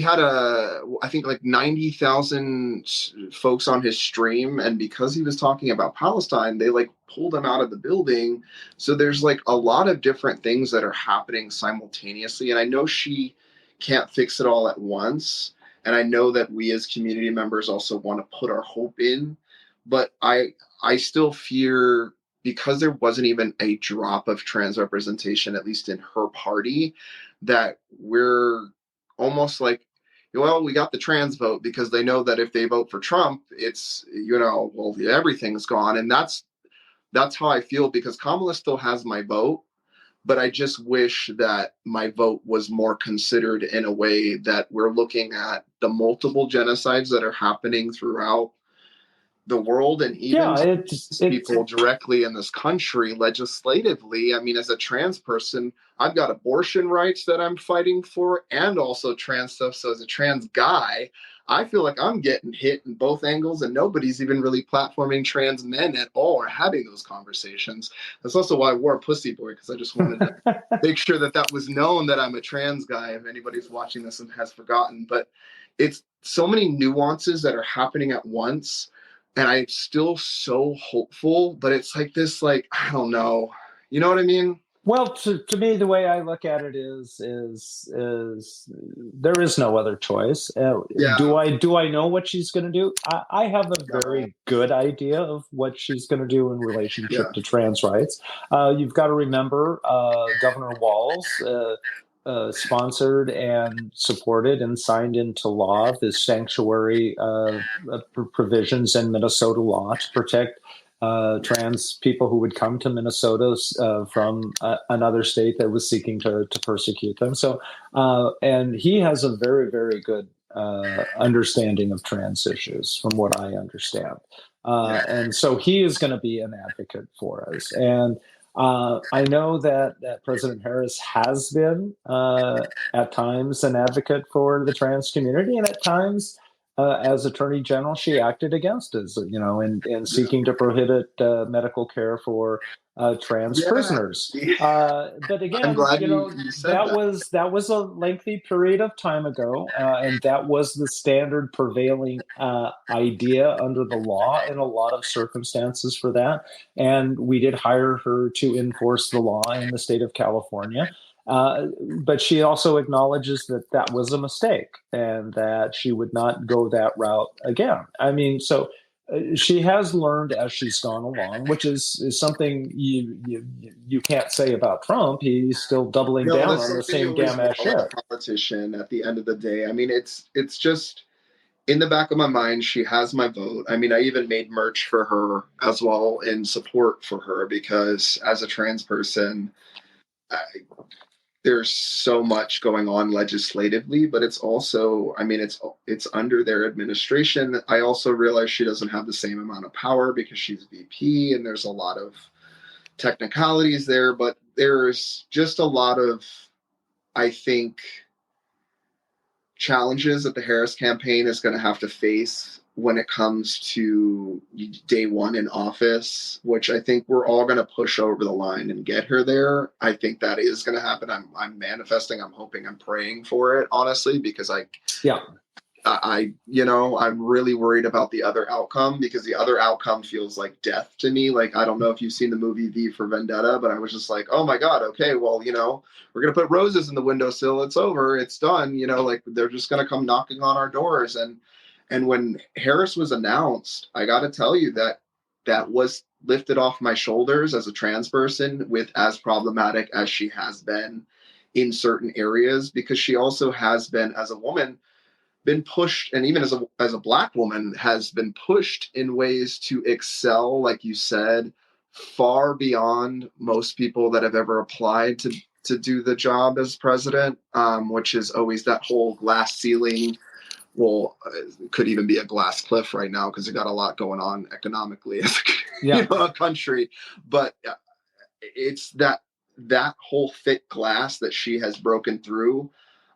had I think like 90,000 folks on his stream. And because he was talking about Palestine, they like pulled him out of the building. So there's like a lot of different things that are happening simultaneously. And I know she can't fix it all at once. And I know that we as community members also want to put our hope in, but I still fear, because there wasn't even a drop of trans representation, at least in her party, that we're almost like, well, we got the trans vote because they know that if they vote for Trump, it's, well, everything's gone. And that's how I feel, because Kamala still has my vote, but I just wish that my vote was more considered in a way that we're looking at the multiple genocides that are happening throughout the world, and even people directly in this country legislatively. I mean, as a trans person, I've got abortion rights that I'm fighting for, and also trans stuff. So as a trans guy, I feel like I'm getting hit in both angles, and nobody's even really platforming trans men at all or having those conversations. That's also why I wore a pussy boy, because I just wanted to make sure that was known that I'm a trans guy, if anybody's watching this and has forgotten. But it's so many nuances that are happening at once. And I'm still so hopeful, but it's like this, like, I don't know. You know what I mean? Well, to me, the way I look at it is there is no other choice. Yeah. Do I know what she's going to do? I have a very good idea of what she's going to do in relationship to trans rights. You've got to remember, Governor Walz sponsored and supported and signed into law the sanctuary provisions in Minnesota law to protect trans people who would come to Minnesota from another state that was seeking to persecute them. So, and he has a very, very good understanding of trans issues, from what I understand. And so he is going to be an advocate for us. And I know that President Harris has been at times an advocate for the trans community, and at times, as Attorney General, she acted against us, in seeking to prohibit medical care for trans prisoners. But again, I'm glad you said that was a lengthy period of time ago, and that was the standard prevailing idea under the law in a lot of circumstances for that. And we did hire her to enforce the law in the state of California. But she also acknowledges that was a mistake and that she would not go that route again. I mean, so she has learned as she's gone along, which is something you can't say about Trump. He's still doubling down on the same damn ass shit. Politician at the end of the day. I mean, it's just in the back of my mind, she has my vote. I mean, I even made merch for her as well in support for her, because as a trans person, there's so much going on legislatively, but it's also, I mean, it's under their administration. I also realize she doesn't have the same amount of power because she's VP, and there's a lot of technicalities there, but there's just a lot of, I think, challenges that the Harris campaign is going to have to face when it comes to day one in office, which I think we're all going to push over the line and get her there. I think that is going to happen. I'm manifesting. I'm hoping. I'm praying for it, honestly, because I'm really worried about the other outcome, because the other outcome feels like death to me. Like, I don't know if you've seen the movie V for Vendetta, but I was just like, oh my God, okay, well, we're going to put roses in the windowsill. It's over. It's done. Like, they're just going to come knocking on our doors. And when Harris was announced, I got to tell you that was lifted off my shoulders as a trans person, with as problematic as she has been in certain areas, because she also has been, as a woman, been pushed, and even as a Black woman, has been pushed in ways to excel, like you said, far beyond most people that have ever applied to do the job as president, which is always that whole glass ceiling. Well, it could even be a glass cliff right now, because it got a lot going on economically as a country. But it's that whole thick glass that she has broken through.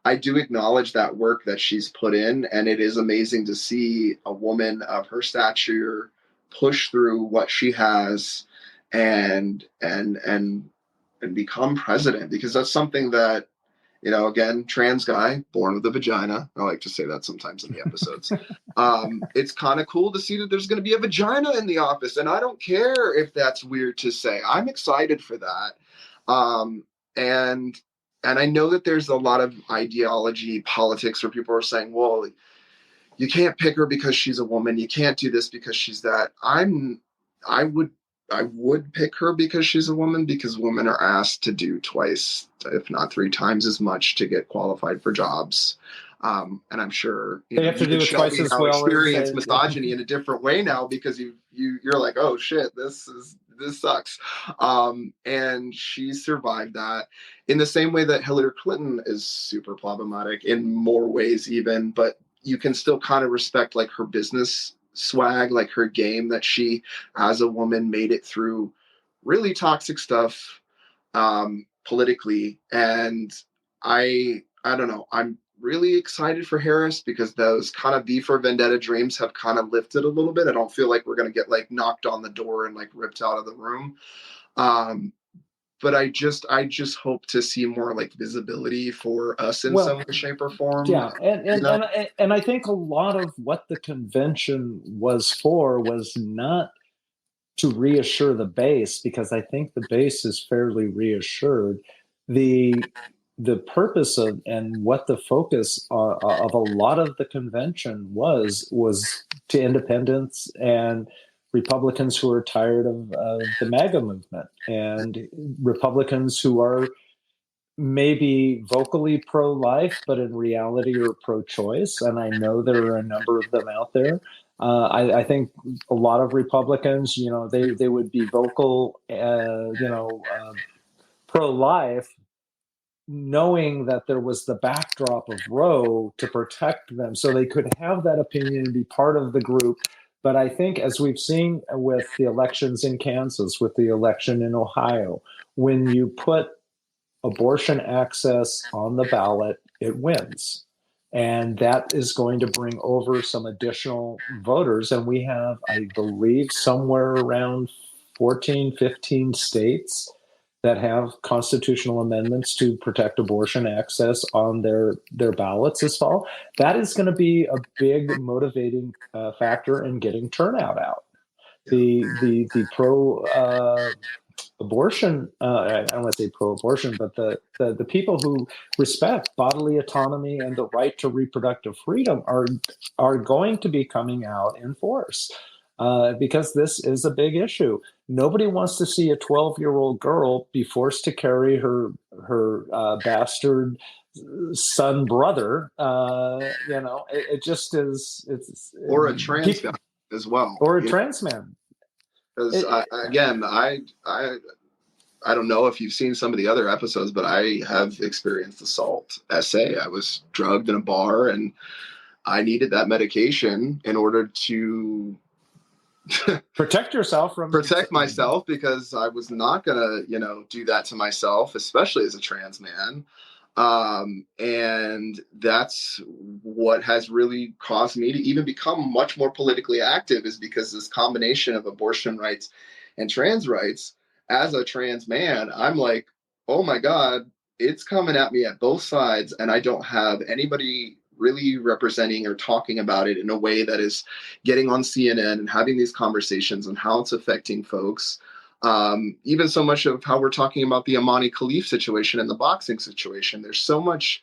I do acknowledge that work that she's put in, and it is amazing to see a woman of her stature push through what she has and become president, because that's something that, again, trans guy, born with a vagina. I like to say that sometimes in the episodes. It's kind of cool to see that there's going to be a vagina in the office. And I don't care if that's weird to say. I'm excited for that. And I know that there's a lot of ideology, politics, where people are saying, well, you can't pick her because she's a woman. You can't do this because she's that. I would pick her because she's a woman, because women are asked to do twice, if not three times as much to get qualified for jobs. And I'm sure they have to do it twice as well. Experience misogyny in a different way now, because you're like, oh shit, this sucks. And she survived that in the same way that Hillary Clinton is super problematic in more ways even, but you can still kind of respect like her business swag, like her game, that she as a woman made it through really toxic stuff politically. And I don't know, I'm really excited for Harris, because those kind of V for Vendetta dreams have kind of lifted a little bit. I don't feel like we're going to get like knocked on the door and like ripped out of the room. But I just hope to see more like visibility for us in some way, shape, or form. Yeah, and I think a lot of what the convention was for was not to reassure the base, because I think the base is fairly reassured. The purpose of and what the focus of a lot of the convention was to independents and Republicans who are tired of the MAGA movement, and Republicans who are maybe vocally pro-life, but in reality are pro-choice. And I know there are a number of them out there. I think a lot of Republicans, they would be vocal, pro-life, knowing that there was the backdrop of Roe to protect them, so they could have that opinion and be part of the group. But I think, as we've seen with the elections in Kansas, with the election in Ohio, when you put abortion access on the ballot, it wins. And that is going to bring over some additional voters. And we have, I believe, somewhere around 14, 15 states that have constitutional amendments to protect abortion access on their ballots this fall. That is going to be a big motivating factor in getting turnout out. The pro abortion, I don't want to say pro-abortion, but the people who respect bodily autonomy and the right to reproductive freedom are going to be coming out in force, because this is a big issue. Nobody wants to see a 12-year-old girl be forced to carry her bastard son brother. It just is. Or a trans guy as well, or a trans man. Because I don't know if you've seen some of the other episodes, but I have experienced assault. I was drugged in a bar, and I needed that medication in order to protect myself, because I was not gonna, do that to myself, especially as a trans man. And that's what has really caused me to even become much more politically active, is because this combination of abortion rights and trans rights. As a trans man, I'm like, oh my God, it's coming at me at both sides, and I don't have anybody really representing or talking about it in a way that is getting on CNN and having these conversations on how it's affecting folks. Even so much of how we're talking about the Amani Khalif situation and the boxing situation. There's so much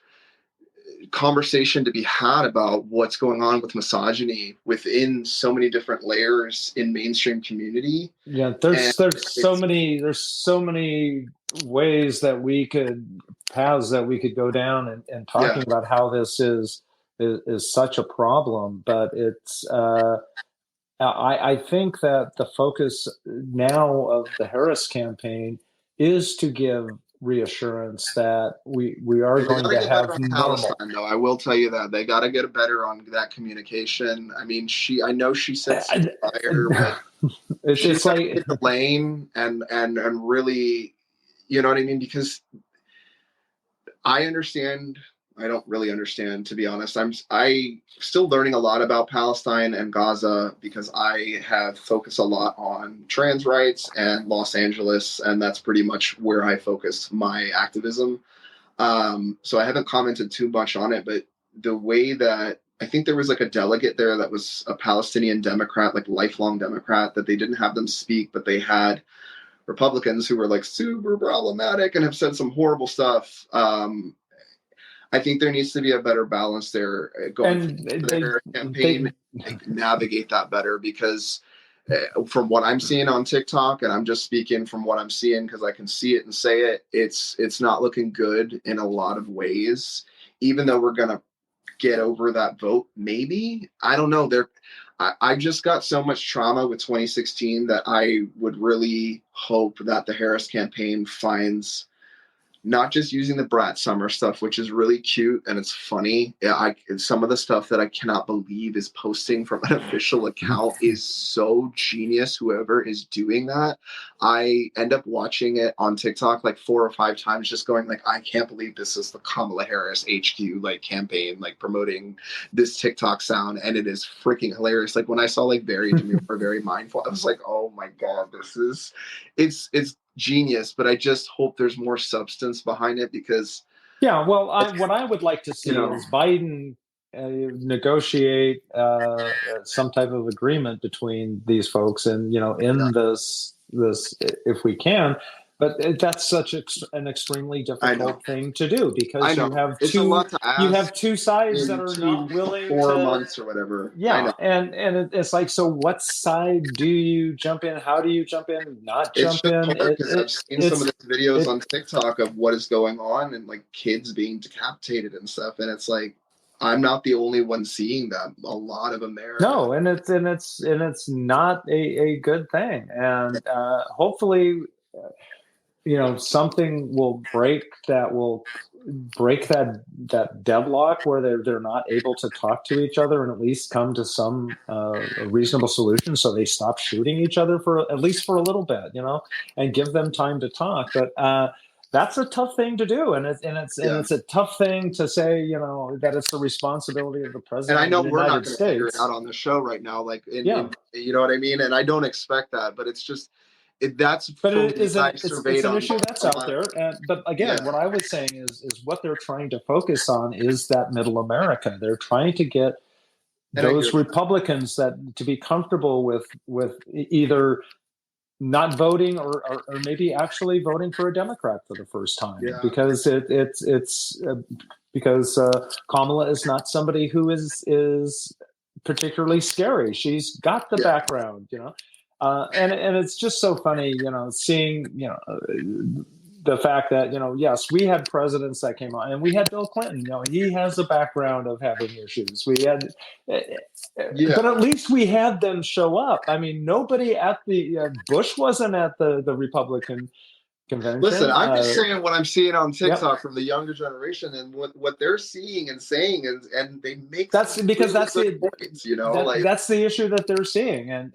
conversation to be had about what's going on with misogyny within so many different layers in mainstream community. Yeah, there's so many ways that we could paths that we could go down and talking about how this is such a problem. But it's I think that the focus now of the Harris campaign is to give reassurance that we are going to have normal. Though I will tell you that they got to get better on that communication. I mean, I know she said fire, but it's like the lane and really, you know what I mean? Because I understand I don't really understand, to be honest. I still learning a lot about Palestine and Gaza because I have focused a lot on trans rights and Los Angeles, and that's pretty much where I focus my activism. So I haven't commented too much on it, but the way that I think there was like a delegate there that was a Palestinian Democrat, like lifelong Democrat, that they didn't have them speak, but they had Republicans who were like super problematic and have said some horrible stuff. I think there needs to be a better balance there going for their campaign, like, navigate that better, because from what I'm seeing on TikTok, and I'm just speaking from what I'm seeing because I can see it and say it, it's not looking good in a lot of ways. Even though we're gonna get over that vote, maybe, I don't know. I just got so much trauma with 2016 that I would really hope that the Harris campaign finds not just using the Brat Summer stuff, which is really cute and it's funny. Yeah, some of the stuff that I cannot believe is posting from an official account is so genius. Whoever is doing that, I end up watching it on TikTok like 4 or 5 times, just going like, I can't believe this is the Kamala Harris HQ like campaign, like promoting this TikTok sound, and it is freaking hilarious. Like when I saw like very demure or very mindful, I was like, oh my god, it's genius. But I just hope there's more substance behind it, because well, what I would like to see is Biden negotiate some type of agreement between these folks, and in this if we can. But that's such an extremely difficult thing to do, because you have it's a lot to ask. You have two sides that are not willing 4 months or whatever. Yeah, and it's like, so what side do you jump in? How do you jump in? Not jump in? Because I've seen some of the videos on TikTok of what is going on, and like kids being decapitated and stuff, and it's like, I'm not the only one seeing that. A lot of America. No, and it's not a good thing, and hopefully, something will break that deadlock where they're not able to talk to each other and at least come to some reasonable solution, so they stop shooting each other for at least for a little bit, and give them time to talk. But that's a tough thing to do, and it's a tough thing to say, that it's the responsibility of the president. And I know of the we're United not going to figure it States out on the show right now, like you know what I mean. And I don't expect that, but it's just. It's an issue that's out there. But again, what I was saying is what they're trying to focus on is that middle America. They're trying to get those Republicans to be comfortable with either not voting or maybe actually voting for a Democrat for the first time, because because Kamala is not somebody who is particularly scary. She's got the background, and it's just so funny, seeing, the fact that, yes, we had presidents that came on, and we had Bill Clinton. He has a background of having issues. We had, but at least we had them show up. I mean, nobody at the Bush wasn't at the Republican convention. Listen, I'm just saying what I'm seeing on TikTok from the younger generation, and what they're seeing and saying, and they make that's because that's the points, that's the issue that they're seeing, and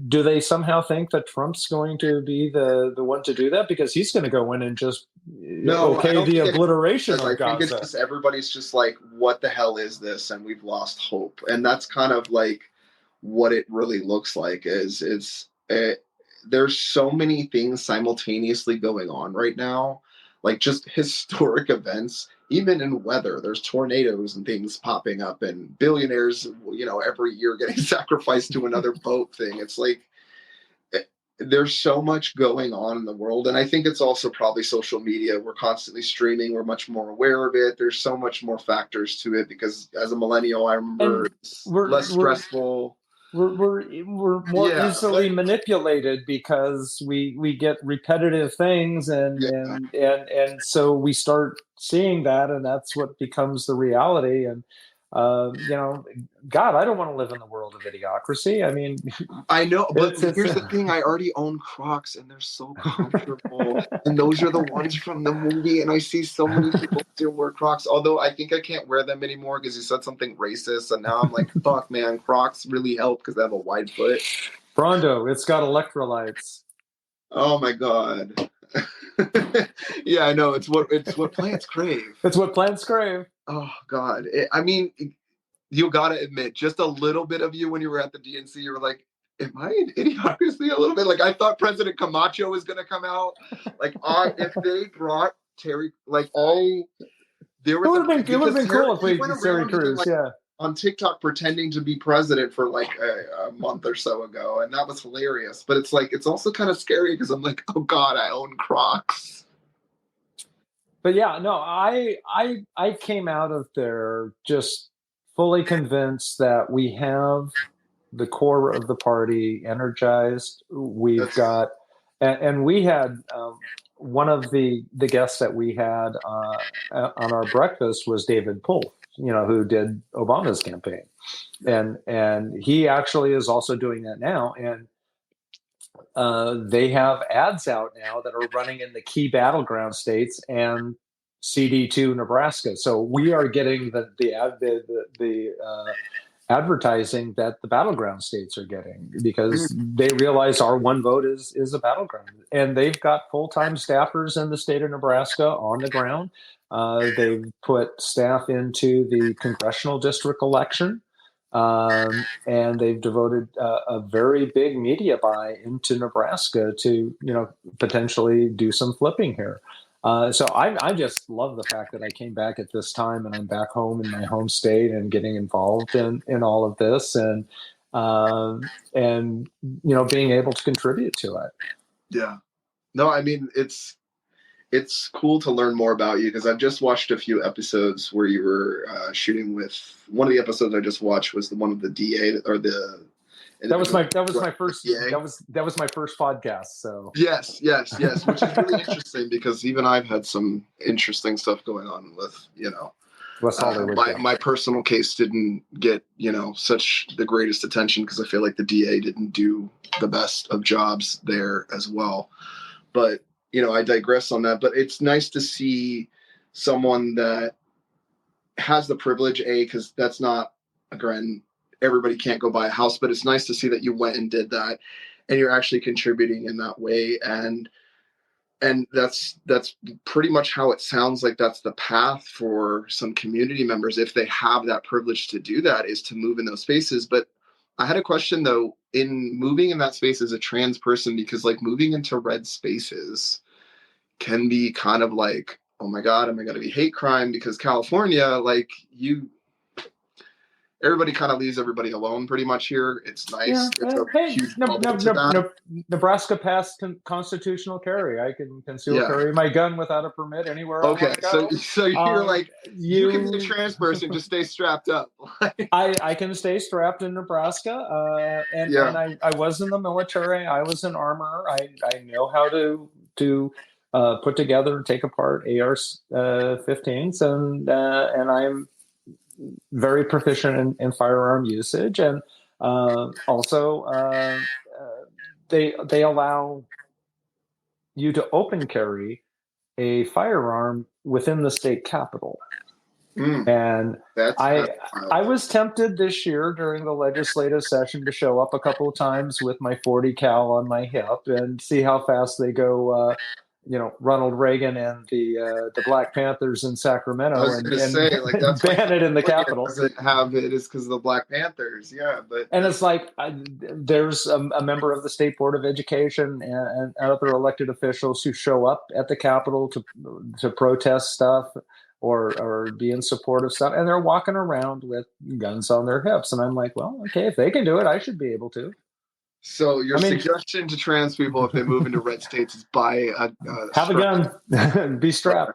do they somehow think that Trump's going to be the one to do that, because he's going to go in and just the obliteration of Gaza? I think it's just everybody's just like, what the hell is this? And we've lost hope, and that's kind of like what it really looks like. There's so many things simultaneously going on right now, like just historic events. Even in weather, there's tornadoes and things popping up, and billionaires, every year getting sacrificed to another boat thing. It's like, there's so much going on in the world. And I think it's also probably social media. We're constantly streaming. We're much more aware of it. There's so much more factors to it, because as a millennial, I remember it's less stressful. We're more easily manipulated, because we get repetitive things, and so we start seeing that, and that's what becomes the reality. And God, I don't want to live in the world of idiocracy. I mean, I know, but here's the thing: I already own Crocs, and they're so comfortable. And those are the ones from the movie. And I see so many people still wear Crocs, although I think I can't wear them anymore because you said something racist. And now I'm like, fuck, man, Crocs really help because they have a wide foot. Brondo, it's got electrolytes. Oh my god. Yeah, I know. It's what plants crave. It's what plants crave. Oh God. I mean, you gotta admit, just a little bit of you when you were at the DNC, you were like, am I an idiocracy a little bit? Like I thought President Camacho was gonna come out. Like if they brought Terry, like all there was It would have been cool if he we went Terry around even, Crews, like, yeah. on TikTok pretending to be president for like a month or so ago, and that was hilarious. But it's like it's also kind of scary because I'm like, oh God, I own Crocs. But yeah, no, I came out of there just fully convinced that we have the core of the party energized. We've got, and we had one of the guests that we had on our breakfast was David Polk, who did Obama's campaign, and he actually is also doing that now, and they have ads out now that are running in the key battleground states and CD2 Nebraska. So we are getting the advertising that the battleground states are getting because they realize our one vote is a battleground, and they've got full-time staffers in the state of Nebraska on the ground. They've put staff into the congressional district election. And they've devoted a very big media buy into Nebraska to, potentially do some flipping here. So I just love the fact that I came back at this time and I'm back home in my home state and getting involved in all of this and being able to contribute to it. Yeah. No, I mean, it's cool to learn more about you because I've just watched a few episodes where you were shooting with. One of the episodes I just watched was the one of the DA or the. That was my first. That was my first podcast. So yes, which is really interesting because even I've had some interesting stuff going on with West Hollywood. My personal case didn't get such the greatest attention because I feel like the DA didn't do the best of jobs there as well, but. I digress on that, but it's nice to see someone that has the privilege, because that's not, again, everybody can't go buy a house, but it's nice to see that you went and did that and you're actually contributing in that way. And that's pretty much how it sounds like that's the path for some community members. If they have that privilege to do that, is to move in those spaces. But I had a question though, in moving in that space as a trans person, because like moving into red spaces can be kind of like, oh my God, am I going to be hate crime? Because California, like everybody kind of leaves everybody alone pretty much here. It's nice. Yeah, It's huge to that. Nebraska passed constitutional carry. I can conceal carry my gun without a permit anywhere. Okay, so you're like, you can be a trans person, just stay strapped up. I can stay strapped in Nebraska, and I was in the military. I was in armor. I know how to put together and take apart AR-15s, and I'm very proficient in firearm usage, and also they allow you to open carry a firearm within the state capitol. And I was tempted this year during the legislative session to show up a couple of times with my 40 cal on my hip and see how fast they go. Ronald Reagan and the Black Panthers in Sacramento, and that's ban it in the Capitol. Doesn't have it is because of the Black Panthers, and it's like there's a member of the State Board of Education and other elected officials who show up at the Capitol to protest stuff or be in support of stuff, and they're walking around with guns on their hips, and I'm like, well, okay, if they can do it, I should be able to. So your suggestion to trans people if they move into red states is buy have a gun, be strapped,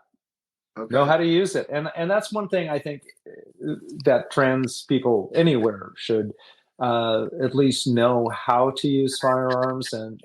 okay. Know how to use it, and that's one thing I think that trans people anywhere should at least know how to use firearms and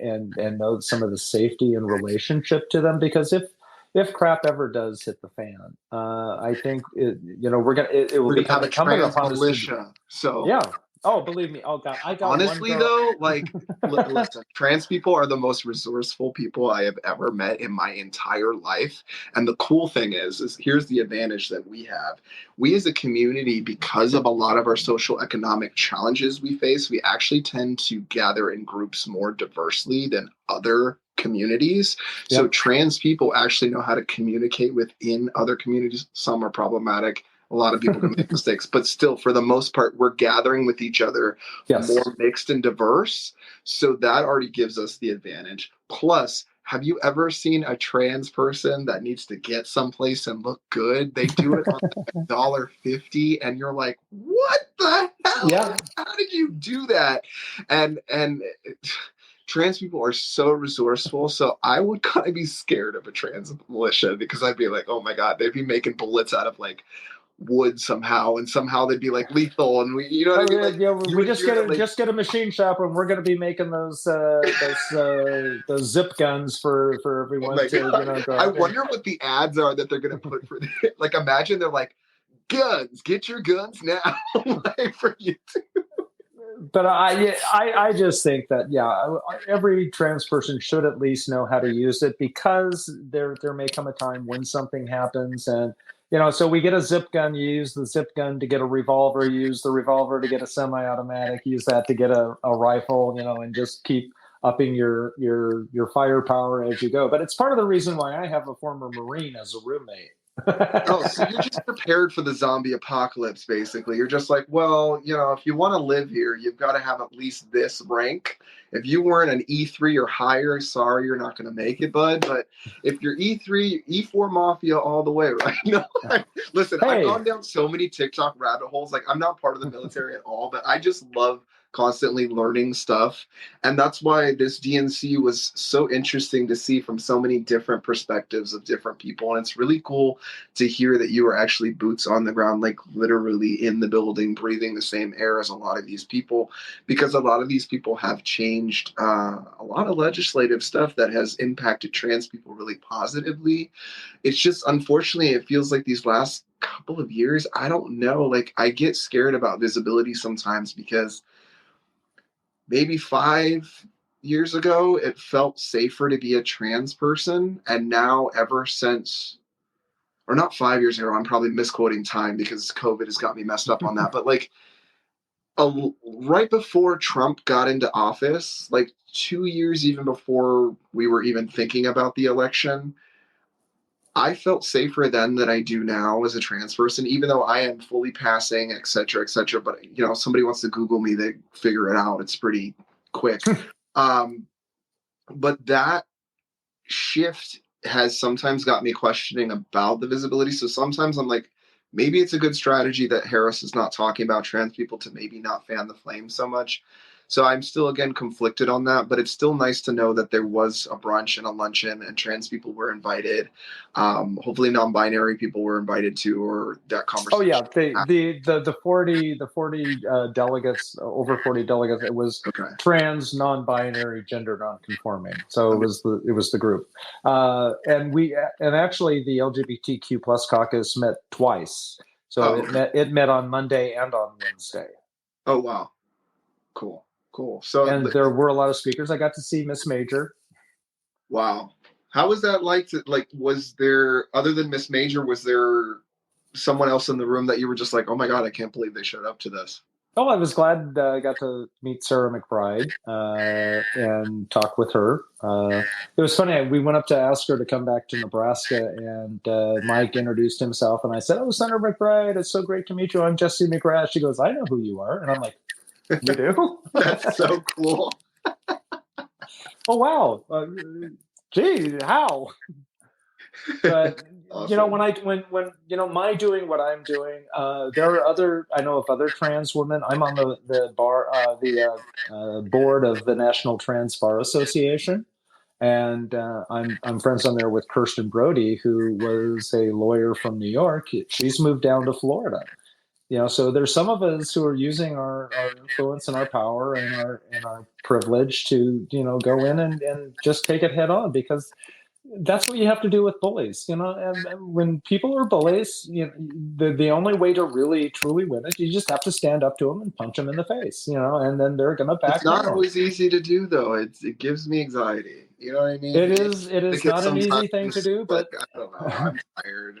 know some of the safety and relationship to them, because if crap ever does hit the fan, I think it will become incumbent upon us militia. So yeah. Oh, believe me. Oh, God. I got honestly, though, like, listen, trans people are the most resourceful people I have ever met in my entire life. And the cool thing is here's the advantage that we have. We as a community, because of a lot of our social economic challenges we face, we actually tend to gather in groups more diversely than other communities. So trans people actually know how to communicate within other communities. Some are problematic. A lot of people can make mistakes, but still, for the most part, we're gathering with each other, more mixed and diverse. So that already gives us the advantage. Plus, have you ever seen a trans person that needs to get someplace and look good? They do it on $1.50, and you're like, what the hell? Yeah. How did you do that? And trans people are so resourceful. So I would kind of be scared of a trans militia, because I'd be like, oh my God, they'd be making bullets out of like wood somehow, and somehow they'd be like lethal, and we, you know what I mean? Like, we just get a machine shop, and we're going to be making those zip guns for everyone to go. I wonder what the ads are that they're going to put for like, imagine they're like, guns, get your guns now. Like, for you to. But I just think that every trans person should at least know how to use it, because there may come a time when something happens, and so we get a zip gun. You use the zip gun to get a revolver. You use the revolver to get a semi-automatic. Use that to get a rifle. And just keep upping your firepower as you go. But it's part of the reason why I have a former Marine as a roommate. So you're just prepared for the zombie apocalypse, basically. You're just like, well, if you want to live here, you've got to have at least this rank. If you weren't an E3 or higher, sorry, you're not going to make it, bud. But if you're E3, E4 Mafia all the way, right? Listen, I've gone down so many TikTok rabbit holes. Like, I'm not part of the military at all, but I just love constantly learning stuff. And that's why this DNC was so interesting to see from so many different perspectives of different people. And it's really cool to hear that you are actually boots on the ground, like literally in the building, breathing the same air as a lot of these people, because a lot of these people have changed a lot of legislative stuff that has impacted trans people really positively. It's just, unfortunately, it feels like these last couple of years, I don't know, like, I get scared about visibility sometimes, because maybe 5 years ago, it felt safer to be a trans person. And now, ever since, or not 5 years ago, I'm probably misquoting time because COVID has got me messed up on that. But like, right before Trump got into office, like 2 years even before we were even thinking about the election, I felt safer then than I do now as a trans person, even though I am fully passing, et cetera, et cetera. But, if somebody wants to Google me, they figure it out. It's pretty quick. But that shift has sometimes got me questioning about the visibility. So sometimes I'm like, maybe it's a good strategy that Harris is not talking about trans people, to maybe not fan the flame so much. So I'm still, again, conflicted on that, but it's still nice to know that there was a brunch and a luncheon and trans people were invited. Hopefully non-binary people were invited too, or that conversation. Oh yeah, the 40 delegates, over 40 delegates, it was trans, non-binary, gender non-conforming. So it was the group. And actually the LGBTQ plus caucus met twice. So it met on Monday and on Wednesday. Oh wow. Cool. So, and there were a lot of speakers. I got to see Miss Major. Wow. How was that like? Was there, other than Miss Major, was there someone else in the room that you were just like, oh my God, I can't believe they showed up to this? Oh, I was glad I got to meet Sarah McBride and talk with her. It was funny. We went up to ask her to come back to Nebraska, and Mike introduced himself, and I said, "Oh, Senator McBride, it's so great to meet you. I'm Jessie McGrath." She goes, "I know who you are," and I'm like, "You do?" That's so cool. Oh wow! Gee, how? But awesome. When my doing what I'm doing, there are I know of other trans women. I'm on the board of the National Trans Bar Association, and I'm friends on there with Kirsten Brody, who was a lawyer from New York. She's moved down to Florida. So there's some of us who are using our influence and our power and our privilege to go in and just take it head on, because that's what you have to do with bullies, and when people are bullies, the only way to really truly win it, you just have to stand up to them and punch them in the face, and then they're gonna back down. It's not always easy to do, though. It gives me anxiety. You know what I mean? It is not an easy thing to do, but I don't know. I'm tired.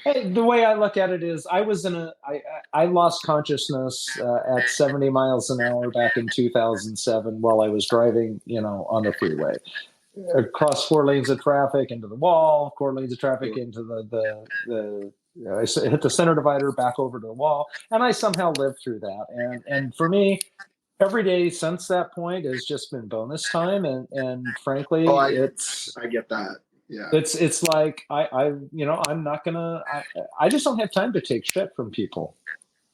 Hey, the way I look at it is, I lost consciousness at 70 miles an hour back in 2007 while I was driving, on the freeway. across 4 lanes of traffic into the wall, 4 lanes of traffic into I hit the center divider, back over to the wall, and I somehow lived through that. And for me, every day since that point has just been bonus time, and frankly, I get that. Yeah. It's like I'm not gonna. I just don't have time to take shit from people.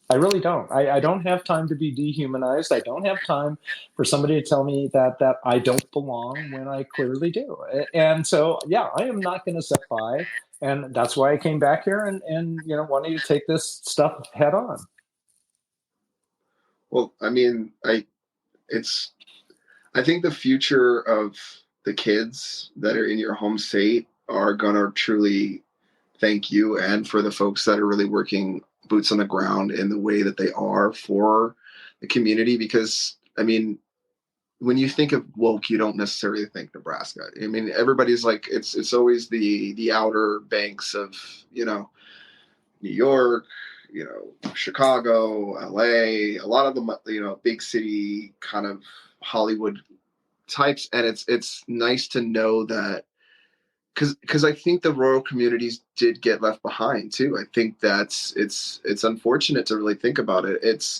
I really don't. I don't have time to be dehumanized. I don't have time for somebody to tell me that I don't belong when I clearly do. And so, yeah, I am not going to sit by. And that's why I came back here and wanting to take this stuff head on. Well, I mean, I think the future of the kids that are in your home state are gonna truly thank you, and for the folks that are really working boots on the ground in the way that they are for the community. Because I mean, when you think of woke, you don't necessarily think Nebraska. I mean, everybody's like, it's always the outer banks of New York, Chicago, LA, a lot of the big city kind of Hollywood types. And it's nice to know that, because I think the rural communities did get left behind too. I think it's unfortunate to really think about it.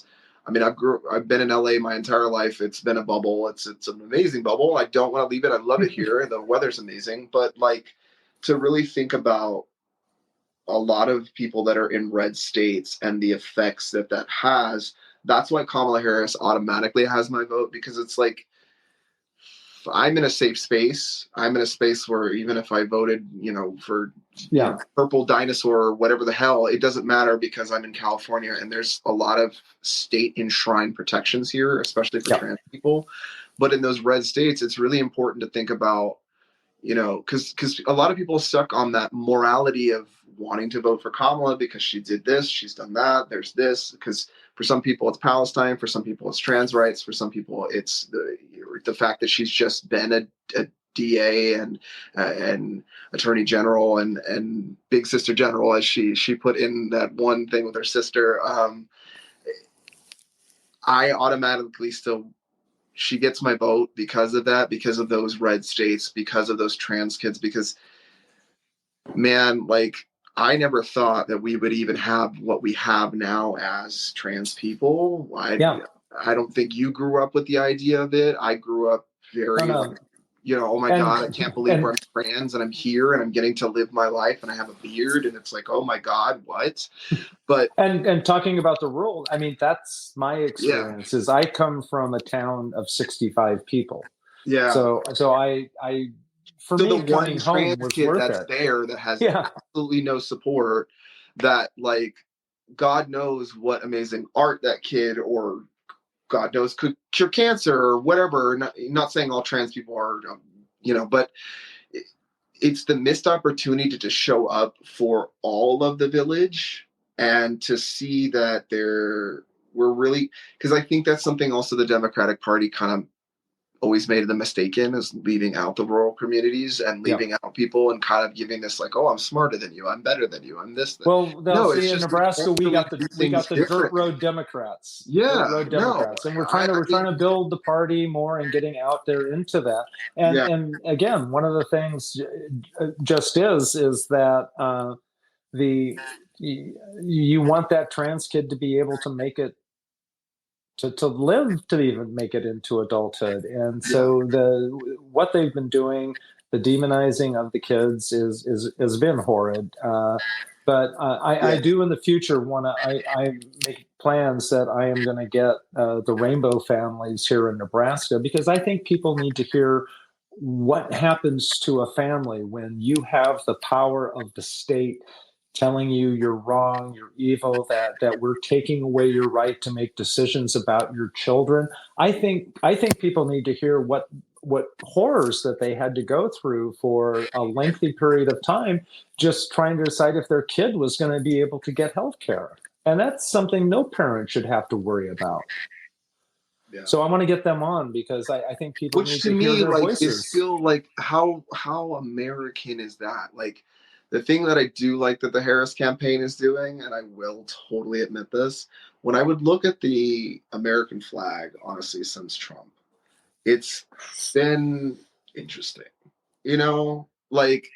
I've been in LA my entire life. It's been a bubble. It's an amazing bubble. I don't want to leave it. I love it here. The weather's amazing. But like, to really think about a lot of people that are in red states and the effects that has, that's why Kamala Harris automatically has my vote, because it's like, I'm in a safe space. I'm in a space where even if I voted, for purple dinosaur or whatever the hell, it doesn't matter, because I'm in California and there's a lot of state enshrined protections here, especially for trans people. But in those red states, it's really important to think about, because a lot of people are stuck on that morality of wanting to vote for Kamala because she did this, she's done that, there's this, because for some people it's Palestine, for some people it's trans rights, for some people it's the fact that she's just been a DA and attorney general and big sister general, as she put in that one thing with her sister. I automatically she gets my vote because of that, because of those red states, because of those trans kids, because man, like, I never thought that we would even have what we have now as trans people. I don't think you grew up with the idea of it. I grew up very, oh my God, I can't believe I'm trans and I'm here and I'm getting to live my life and I have a beard, and it's like, oh my God, what? But and talking about the rural, I mean, that's my experience. Is I come from a town of 65 people. Yeah. So I for me, the one trans kid that's there that has absolutely no support, that, like, God knows what amazing art that kid, or God knows, could cure cancer or whatever. Not saying all trans people are, but it's the missed opportunity to show up for all of the village and to see that we're really, because I think that's something also the Democratic Party kind of always made the mistake in, is leaving out the rural communities and leaving out people and kind of giving this like, oh, I'm smarter than you, I'm better than you, I'm this. Well, no, see, in Nebraska we got the dirt road Democrats. Yeah, dirt road Democrats, and we're trying to build the party more and getting out there into that. And again, one of the things just is that you want that trans kid to be able to make it, to live, to even make it into adulthood. And so what they've been doing, the demonizing of the kids has been horrid. But I do in the future I make plans that I am going to get the rainbow families here in Nebraska, because I think people need to hear what happens to a family when you have the power of the state telling you you're wrong, you're evil, that we're taking away your right to make decisions about your children. I think people need to hear what horrors that they had to go through for a lengthy period of time, just trying to decide if their kid was going to be able to get health care. And that's something no parent should have to worry about. Yeah. So I want to get them on, because I think people need to hear their voices. Is still like, how American is that? Like, the thing that I do like that the Harris campaign is doing, and I will totally admit this, when I would look at the American flag, honestly, since Trump, it's been interesting. you know, like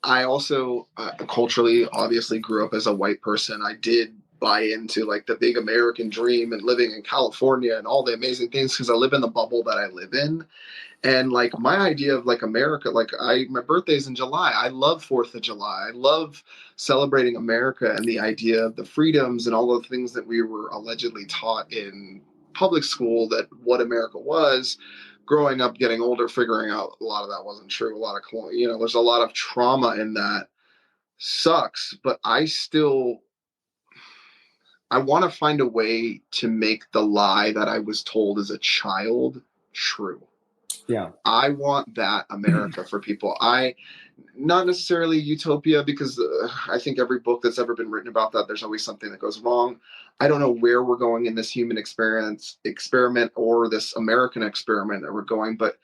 I also culturally obviously grew up as a white person. I did buy into like the big American dream and living in California and all the amazing things because I live in the bubble that I live in. And like my idea of like America, like my birthday's in July. I love 4th of July. I love celebrating America and the idea of the freedoms and all the things that we were allegedly taught in public school, that what America was. Growing up, getting older, figuring out a lot of that wasn't true. A lot of, there's a lot of trauma in that. Sucks, but I want to find a way to make the lie that I was told as a child true. Yeah. I want that America for people. Not necessarily utopia, because I think every book that's ever been written about that, there's always something that goes wrong. I don't know where we're going in this human experiment or this American experiment that we're going, but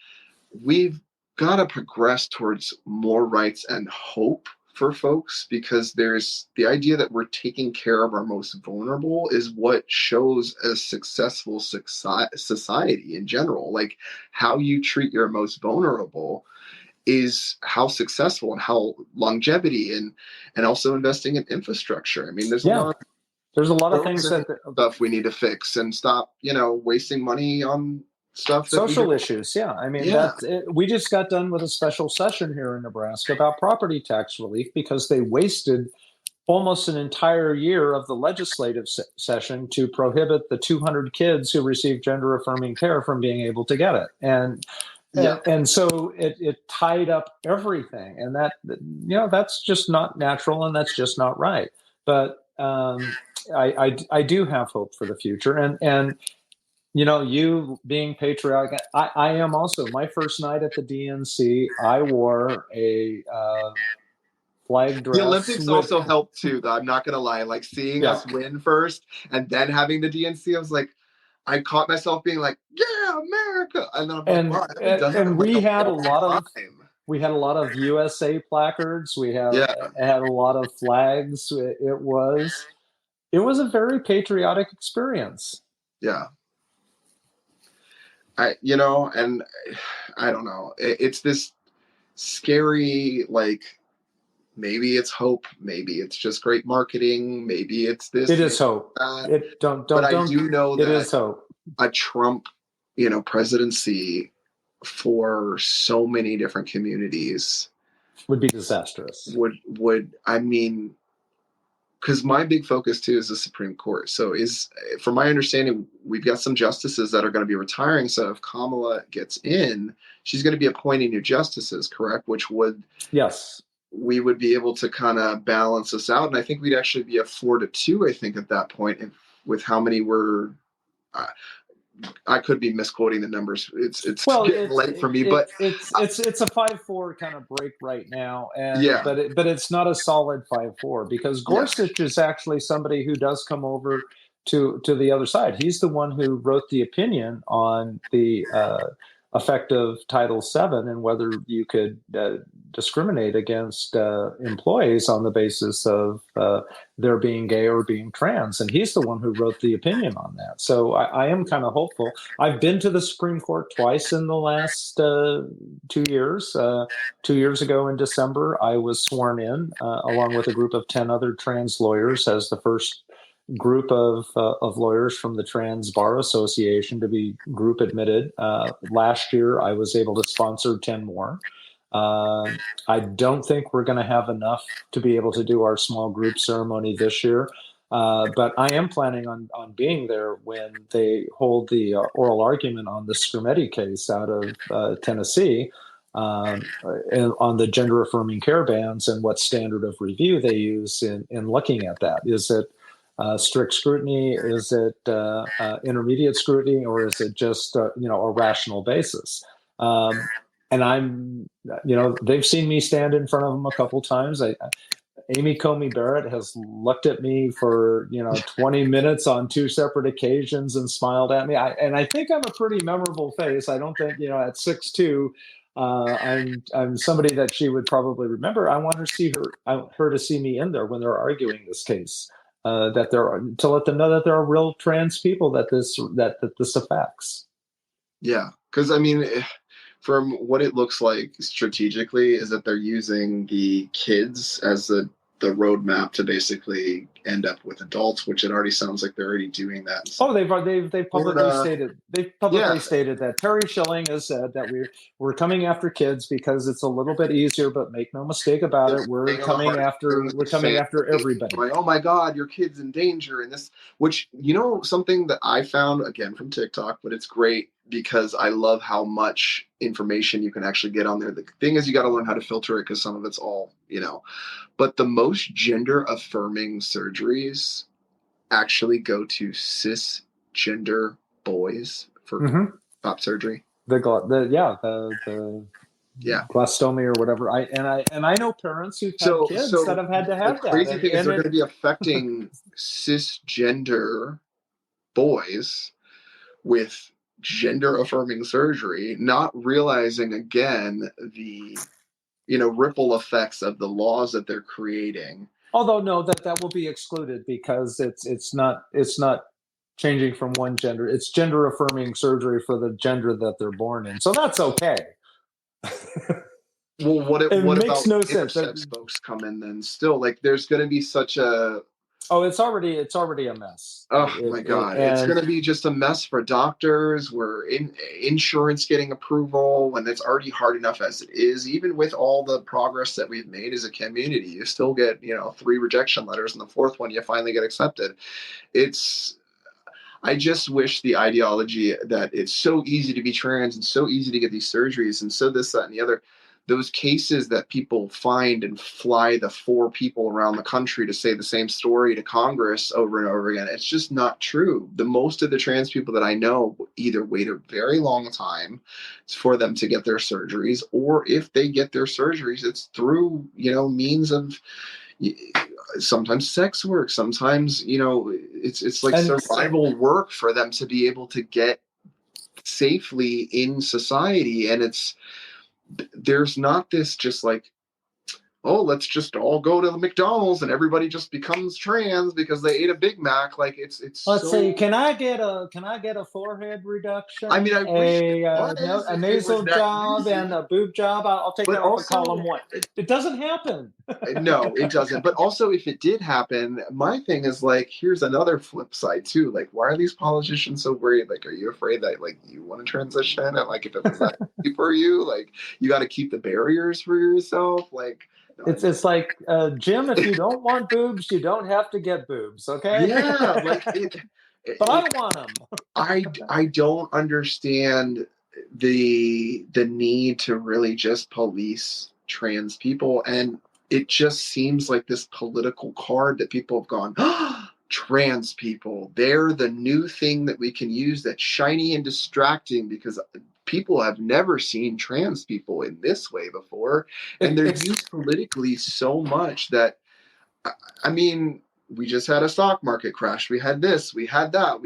we've got to progress towards more rights and hope for folks, because there's the idea that we're taking care of our most vulnerable is what shows a successful society in general. Like how you treat your most vulnerable is how successful and how longevity and also investing in infrastructure. I mean, there's a lot of things that stuff we need to fix and stop, wasting money on stuff. Social issues. Yeah. I mean, we just got done with a special session here in Nebraska about property tax relief because they wasted almost an entire year of the legislative session to prohibit the 200 kids who receive gender affirming care from being able to get it. And so it tied up everything, and that's just not natural, and that's just not right. But I do have hope for the future, and you being patriotic, I am also. My first night at the DNC, I wore a flag dress. The Olympics also helped too, though. I'm not gonna lie. Like seeing us win first, and then having the DNC, I was like, I caught myself being like, "Yeah, America!" And then I'm like, and we had a lot of USA placards. We had a lot of flags. It was a very patriotic experience. Yeah. And I don't know. It's this scary, like, maybe it's hope, maybe it's just great marketing, maybe it's this. It is hope. But I do know that it is hope. A Trump, presidency for so many different communities would be disastrous. Would I mean? Because my big focus too is the Supreme Court. So from my understanding, we've got some justices that are going to be retiring. So if Kamala gets in, she's going to be appointing new justices, correct? Which would we would be able to kind of balance us out, and I think we'd actually be a 4-2. I think at that point, with how many were. I could be misquoting the numbers. It's getting late for me, but it's a 5-4 kind of break right now, but it's not a solid 5-4 because Gorsuch is actually somebody who does come over to the other side. He's the one who wrote the opinion on the effect of Title VII and whether you could discriminate against employees on the basis of their being gay or being trans. And he's the one who wrote the opinion on that. So I am kind of hopeful. I've been to the Supreme Court twice in the last 2 years. 2 years ago in December, I was sworn in along with a group of 10 other trans lawyers as the first group of lawyers from the Trans Bar Association to be group admitted. Last year, I was able to sponsor 10 more. I don't think we're going to have enough to be able to do our small group ceremony this year. But I am planning on being there when they hold the oral argument on the Scrimeti case out of Tennessee on the gender affirming care bans and what standard of review they use in looking at that. Is it strict scrutiny? Is it intermediate scrutiny, or is it just a rational basis? And I'm, they've seen me stand in front of them a couple times. Amy Comey Barrett has looked at me for 20 minutes on 2 separate occasions and smiled at me. I think I'm a pretty memorable face. I don't think at 6'2". I'm somebody that she would probably remember. I want her to see me in there when they're arguing this case. To let them know that there are real trans people that this affects. Yeah, because I mean, from what it looks like strategically is that they're using the kids as the roadmap to basically end up with adults, which it already sounds like they're already doing that. Oh, they've publicly stated that Terry Schilling has said that we're coming after kids because it's a little bit easier, but make no mistake about it, we're coming after everybody. Like, oh my God, your kid's in danger, and this, which something that I found again from TikTok, but it's great because I love how much information you can actually get on there. The thing is, you got to learn how to filter it because some of it's all But the most gender affirming surgeries actually go to cisgender boys for top surgery. The glasstomy or whatever. I know parents who've had kids that have had to have that. The crazy thing is they're going to be affecting cisgender boys with gender affirming surgery, not realizing again the ripple effects of the laws that they're creating. Although no, that will be excluded because it's not changing from one gender. It's gender affirming surgery for the gender that they're born in. So that's okay. Well, what makes about no intersex sense. Folks come in then still, like, there's going to be such a it's already a mess. Oh my God. It's going to be just a mess for doctors. We're in insurance getting approval when it's already hard enough as it is. Even with all the progress that we've made as a community, you still get, 3 rejection letters, and the 4th one you finally get accepted. I just wish the ideology that it's so easy to be trans and so easy to get these surgeries and so this, that, and the other. Those cases that people find and fly the 4 people around the country to say the same story to Congress over and over again, it's just not true. Most of the trans people that I know either wait a very long time for them to get their surgeries, or if they get their surgeries, it's through, means of sometimes sex work, sometimes, it's like survival work for them to be able to get safely in society. And there's not this just like, oh, let's just all go to the McDonald's and everybody just becomes trans because they ate a Big Mac. Like it's. Let's see. Can I get a forehead reduction? I mean, I wish a nasal job and a boob job. I'll take that off of column 1. It doesn't happen. No, it doesn't. But also, if it did happen, my thing is like, here's another flip side too. Like, why are these politicians so worried? Like, are you afraid that like you want to transition and like if it was that easy for you, like you got to keep the barriers for yourself, like. It's like, Jim, if you don't want boobs, you don't have to get boobs, okay? Yeah, but I want them. I don't understand the need to really just police trans people, and it just seems like this political card that people have gone, trans people, they're the new thing that we can use that's shiny and distracting because people have never seen trans people in this way before. And they're used politically so much that, I mean, we just had a stock market crash. We had this, we had that,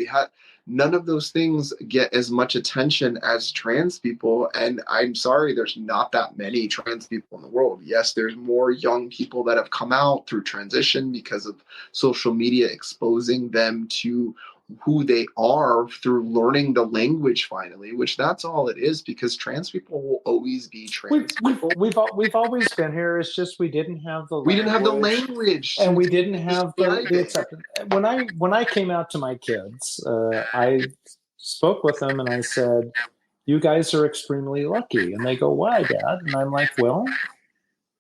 none of those things get as much attention as trans people. And I'm sorry, there's not that many trans people in the world. Yes, there's more young people that have come out through transition because of social media exposing them to who they are through learning the language finally, which that's all it is, because trans people will always be trans people. We've always been here. It's just we didn't have the language. We didn't have the language. And we didn't have the acceptance. When I came out to my kids, I spoke with them and I said, you guys are extremely lucky. And they go, why, Dad? And I'm like, well,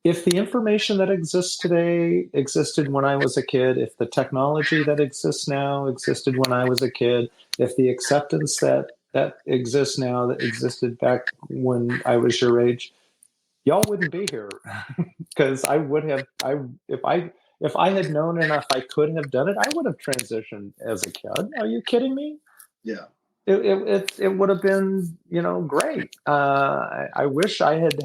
if the information that exists today existed when I was a kid, if the technology that exists now existed when I was a kid, if the acceptance that exists now that existed back when I was your age, y'all wouldn't be here. Because I would have, if I had known enough I could have done it, I would have transitioned as a kid. Are you kidding me? Yeah. It would have been, great. I wish I had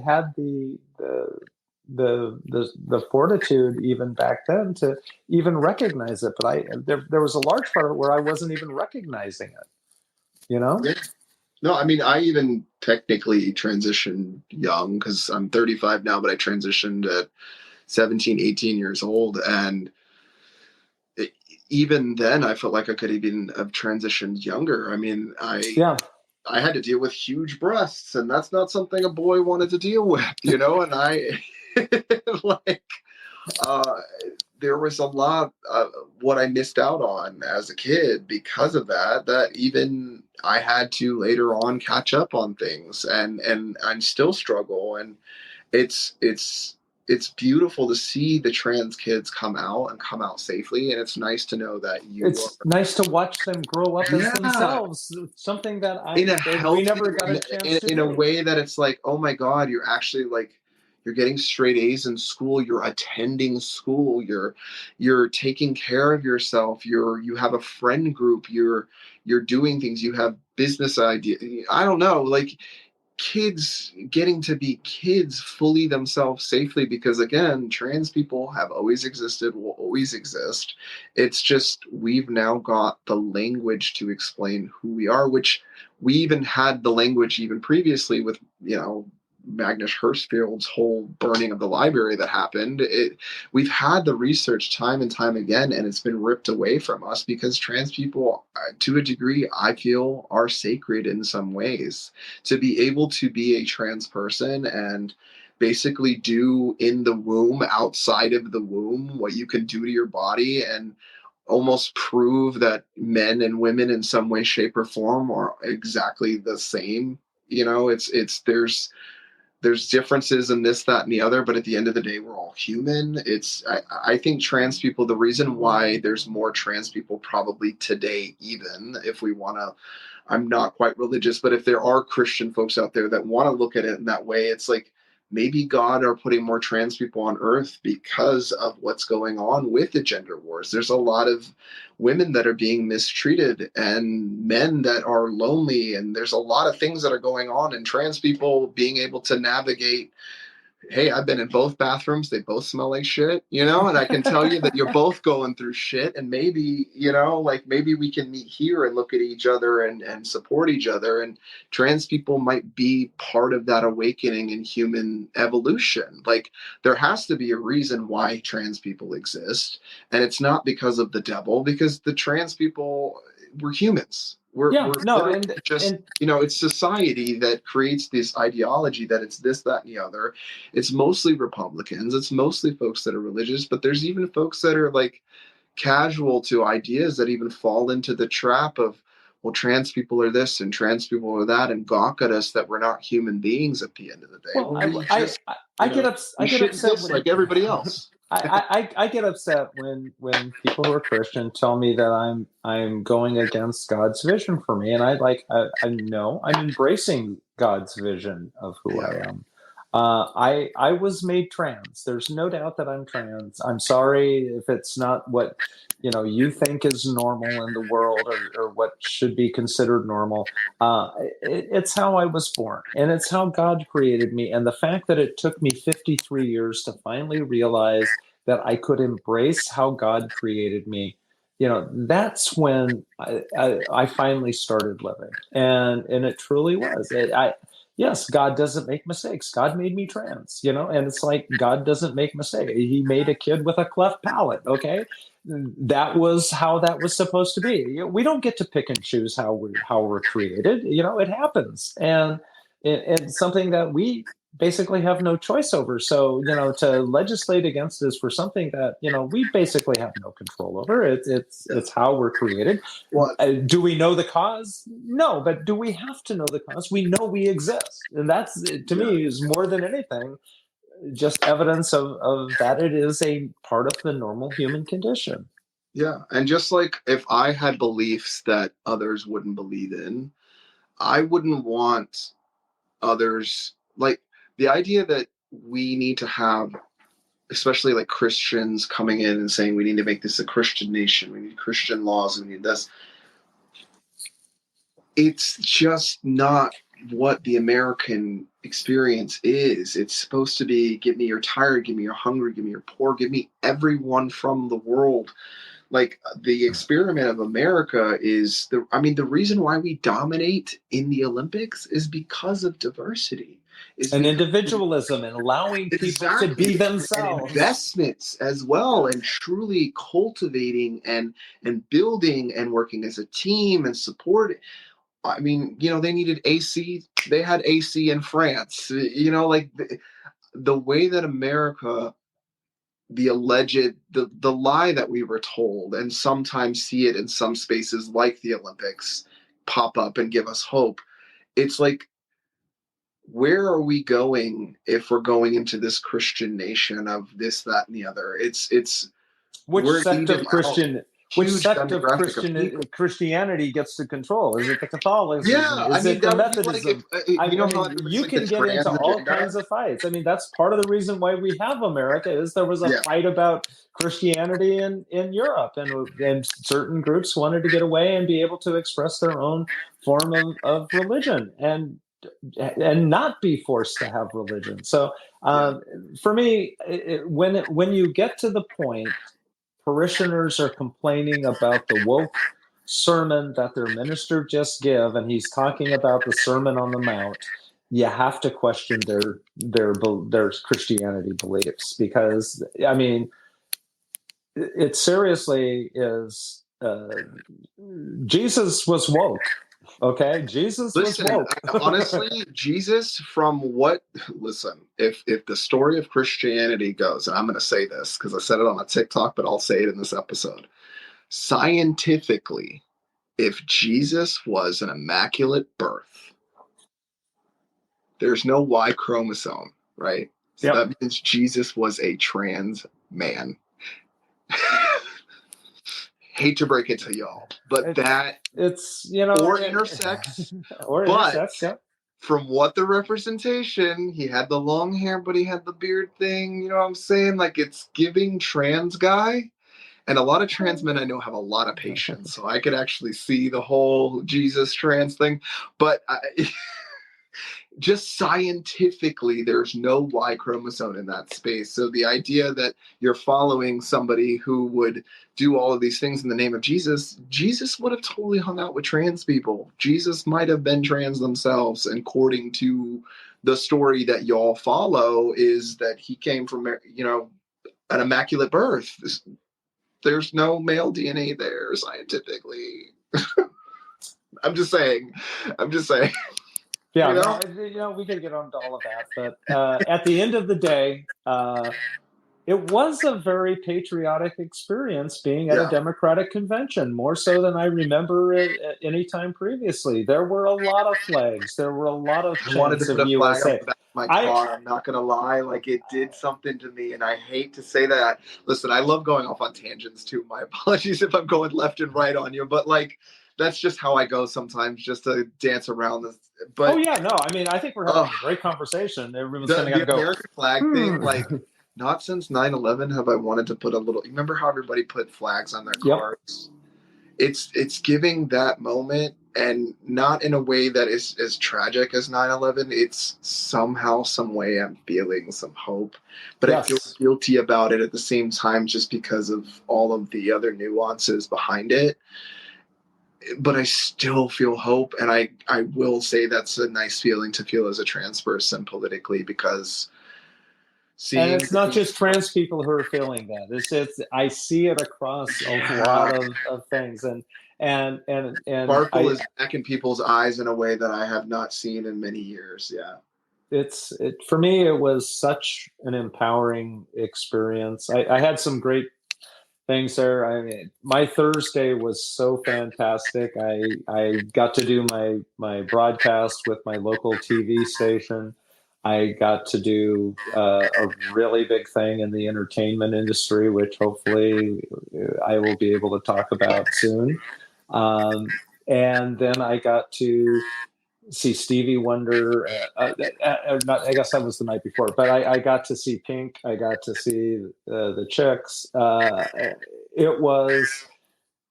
the fortitude even back then to even recognize it, but there was a large part of it where I wasn't even recognizing it. Yeah. No, I mean, I even technically transitioned young because I'm 35 now, but I transitioned at 17, 18 years old. And even then I felt like I could even have transitioned younger. I mean, I had to deal with huge breasts, and that's not something a boy wanted to deal with, you know. And I like there was a lot of what I missed out on as a kid because of that even I had to later on catch up on things, and I'm still struggle. And it's beautiful to see the trans kids come out safely, and it's nice to know that it's nice to watch them grow up as themselves, something that in a healthy, we never got a chance to in a way that it's like, oh my God, you're actually like, you're getting straight A's in school, you're attending school, you're taking care of yourself, you have a friend group, you're doing things, you have business ideas. I don't know, like, kids getting to be kids fully themselves safely, because again, trans people have always existed, will always exist. It's just we've now got the language to explain who we are, which we even had the language even previously with, you know, Magnus Hirschfeld's whole burning of the library that happened. We've had the research time and time again, and it's been ripped away from us because trans people, to a degree, I feel, are sacred in some ways. To be able to be a trans person and basically do in the womb, outside of the womb, what you can do to your body, and almost prove that men and women in some way, shape, or form are exactly the same. You know, there's differences in this, that, and the other, but at the end of the day, we're all human. I think trans people, the reason why there's more trans people probably today, even if we want to, I'm not quite religious, but if there are Christian folks out there that want to look at it in that way, it's like, maybe God are putting more trans people on earth because of what's going on with the gender wars. There's a lot of women that are being mistreated and men that are lonely. And there's a lot of things that are going on, and trans people being able to navigate. Hey, I've been in both bathrooms. They both smell like shit, you know, and I can tell you that you're both going through shit. And maybe, you know, like maybe we can meet here and look at each other and support each other. And trans people might be part of that awakening in human evolution. Like, there has to be a reason why trans people exist. And it's not because of the devil, because the trans people, we're humans. We're just, you know, it's society that creates this ideology that it's this, that, and the other. It's mostly Republicans. It's mostly folks that are religious, but there's even folks that are like casual to ideas that even fall into the trap of, well, trans people are this and trans people are that, and gawk at us that we're not human beings at the end of the day. Well, I get upset like everybody else. I get upset when people who are Christian tell me that I'm going against God's vision for me, and I know I'm embracing God's vision of who I am. I was made trans. There's no doubt that I'm trans. I'm sorry if it's not what you think is normal in the world, or what should be considered normal. It's how I was born, and it's how God created me. And the fact that it took me 53 years to finally realize that I could embrace how God created me, that's when I finally started living. And it truly was. Yes, God doesn't make mistakes. God made me trans, and it's like God doesn't make mistakes. He made a kid with a cleft palate, okay? That was how that was supposed to be. We don't get to pick and choose how we're created. It happens. And it's something that we basically have no choice over. So, to legislate against this for something that, we basically have no control over. It's how we're created. Well, Do we know the cause? No, but do we have to know the cause? We know we exist. And that's, to me, is more than anything, just evidence of that it is a part of the normal human condition. Yeah. And just like if I had beliefs that others wouldn't believe in, I wouldn't want others, like, the idea that we need to have, especially like Christians coming in and saying we need to make this a Christian nation, we need Christian laws, we need this. It's just not what the American experience is. It's supposed to be, give me your tired, give me your hungry, give me your poor, give me everyone from the world. Like, the experiment of America is the reason why we dominate in the Olympics is because of diversity. And individualism, and allowing people to be themselves. And investments as well, and truly cultivating and building and working as a team and support. I mean, they needed AC. They had AC in France. Like the way that America, the alleged, the lie that we were told, and sometimes see it in some spaces like the Olympics pop up and give us hope. It's like, where are we going if we're going into this Christian nation of this, that, and the other? Which sect of Christianity gets to control? Is it the Catholicism? Yeah, Is it the Methodism? You like can get into all kinds of fights. I mean, that's part of the reason why we have America, is there was a fight about Christianity in Europe, and certain groups wanted to get away and be able to express their own form of religion and not be forced to have religion. So for me, when you get to the point parishioners are complaining about the woke sermon that their minister just gave, and he's talking about the Sermon on the Mount, you have to question their Christianity beliefs, because I mean, it seriously is. Jesus was woke. Okay, Jesus was woke. Honestly, Jesus, if the story of Christianity goes, and I'm going to say this because I said it on a TikTok, but I'll say it in this episode. Scientifically, if Jesus was an immaculate birth, there's no Y chromosome, right? So that means Jesus was a trans man. Hate to break it to y'all, but or intersex, from what the representation, he had the long hair, but he had the beard thing. You know what I'm saying? Like, it's giving trans guy, and a lot of trans men I know have a lot of patience, so I could actually see the whole Jesus trans thing, but just scientifically, there's no Y chromosome in that space. So the idea that you're following somebody who would do all of these things in the name of Jesus, Jesus would have totally hung out with trans people. Jesus might have been trans themselves. And according to the story that y'all follow, is that he came from, an immaculate birth. There's no male DNA there scientifically. I'm just saying. Yeah, we could get into all of that, but at the end of the day, it was a very patriotic experience being at a Democratic convention, more so than I remember it at any time previously. There were a lot of flags. There were a lot of chants of USA. My car, I'm not gonna lie, like, it did something to me, and I hate to say that. Listen, I love going off on tangents too. My apologies if I'm going left and right on you, but like, that's just how I go sometimes, just to dance around this. But I think we're having a great conversation. Everyone's going to go. American flag thing, like, not since 9/11 have I wanted to put a little. You remember how everybody put flags on their cars? It's giving that moment, and not in a way that is as tragic as 9/11. It's somehow, some way, I'm feeling some hope, but I feel guilty about it at the same time, just because of all of the other nuances behind it. But I still feel hope, and I will say that's a nice feeling to feel as a trans person politically, because and it's not just trans people who are feeling that. It's I see it across a lot of things, and sparkle is back in people's eyes in a way that I have not seen in many years. For me, it was such an empowering experience. I had some great things there. I mean, my Thursday was so fantastic. I got to do my broadcast with my local TV station. I got to do a really big thing in the entertainment industry, which hopefully I will be able to talk about soon. And then I got to see Stevie Wonder. I guess that was the night before, but I got to see Pink. I got to see the Chicks. It was,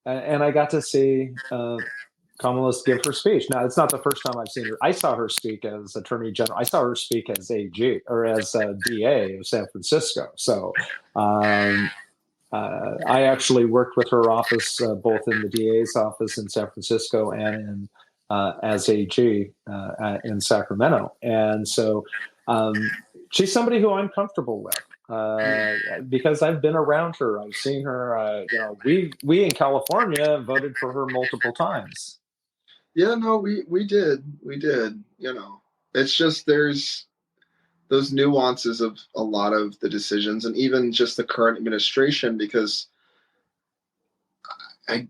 and I got to see Kamala give her speech. Now, it's not the first time I've seen her. I saw her speak as Attorney General. I saw her speak as AG, or as DA of San Francisco. So I actually worked with her office, both in the DA's office in San Francisco and in as AG in Sacramento. And so she's somebody who I'm comfortable with because I've been around her. I've seen her. We in California voted for her multiple times. Yeah, no, we did. You know, it's just there's those nuances of a lot of the decisions, and even just the current administration, because I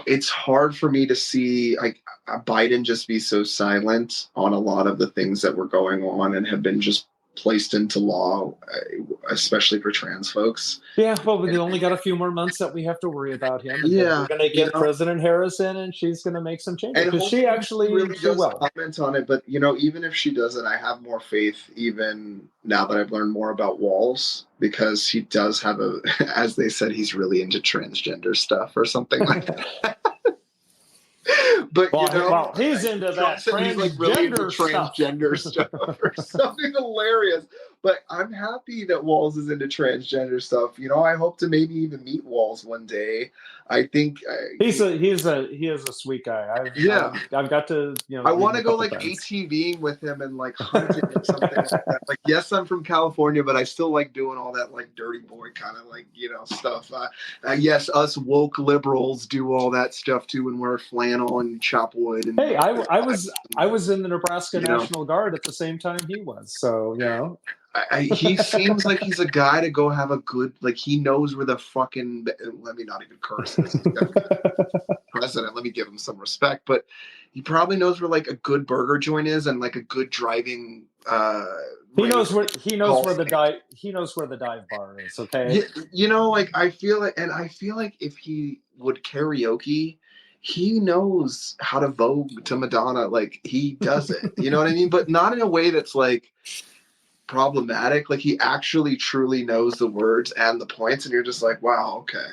it's hard for me to see like Biden just be so silent on a lot of the things that were going on and have been just placed into law, especially for trans folks. Yeah, well, we only got a few more months that we have to worry about him, and then Yeah, we're going to get President Harris in, and she's going to make some changes and because she hopefully actually really she does will. comment on it. But you know, even if she doesn't, I have more faith even now that I've learned more about Walls, because he does have a, as they said, he's really into transgender stuff or something like that. But Well, you know, well, he's into that he's like really into transgender transgender stuff or something hilarious. But I'm happy that Walls is into transgender stuff. You know, I hope to maybe even meet Walls one day. I think he is a sweet guy. I've got to, you know. I want to go like friends. ATVing with him and like hunting or something like that. Like, yes, I'm from California, but I still like doing all that like dirty boy kind of like, you know, stuff. Yes, us woke liberals do all that stuff too, and wear flannel and chop wood. And hey, I was in the Nebraska National Guard at the same time he was, so you know. He seems like he's a guy to go have a good, like he knows where the fucking, let me not even curse president, let me give him some respect, but he probably knows where like a good burger joint is and like a good driving he knows where the dive bar is. Okay, you know, like I feel like if he would karaoke, he knows how to vogue to Madonna, like he does it, you know what I mean, but not in a way that's like problematic. Like he actually truly knows the words and the points, and you're just like, wow, okay.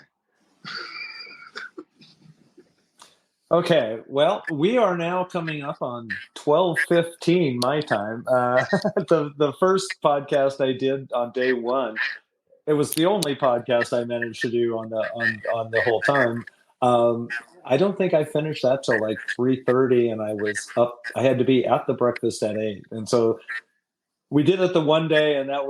Okay, well, we are now coming up on 12:15 my time. The first podcast I did on day one, it was the only podcast I managed to do on the whole time. I don't think I finished that till like 3:30, and I was up. I had to be at the breakfast at 8, and so we did it the one day, and it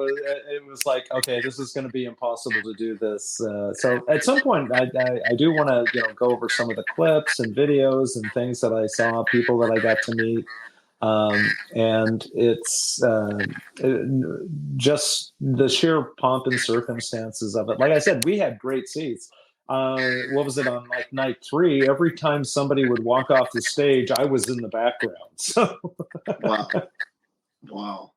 was like, okay, this is going to be impossible to do this. So at some point, I do want to go over some of the clips and videos and things that I saw, people that I got to meet, and it's just the sheer pomp and circumstances of it. Like I said, we had great seats. What was it on like night 3? Every time somebody would walk off the stage, I was in the background. So wow.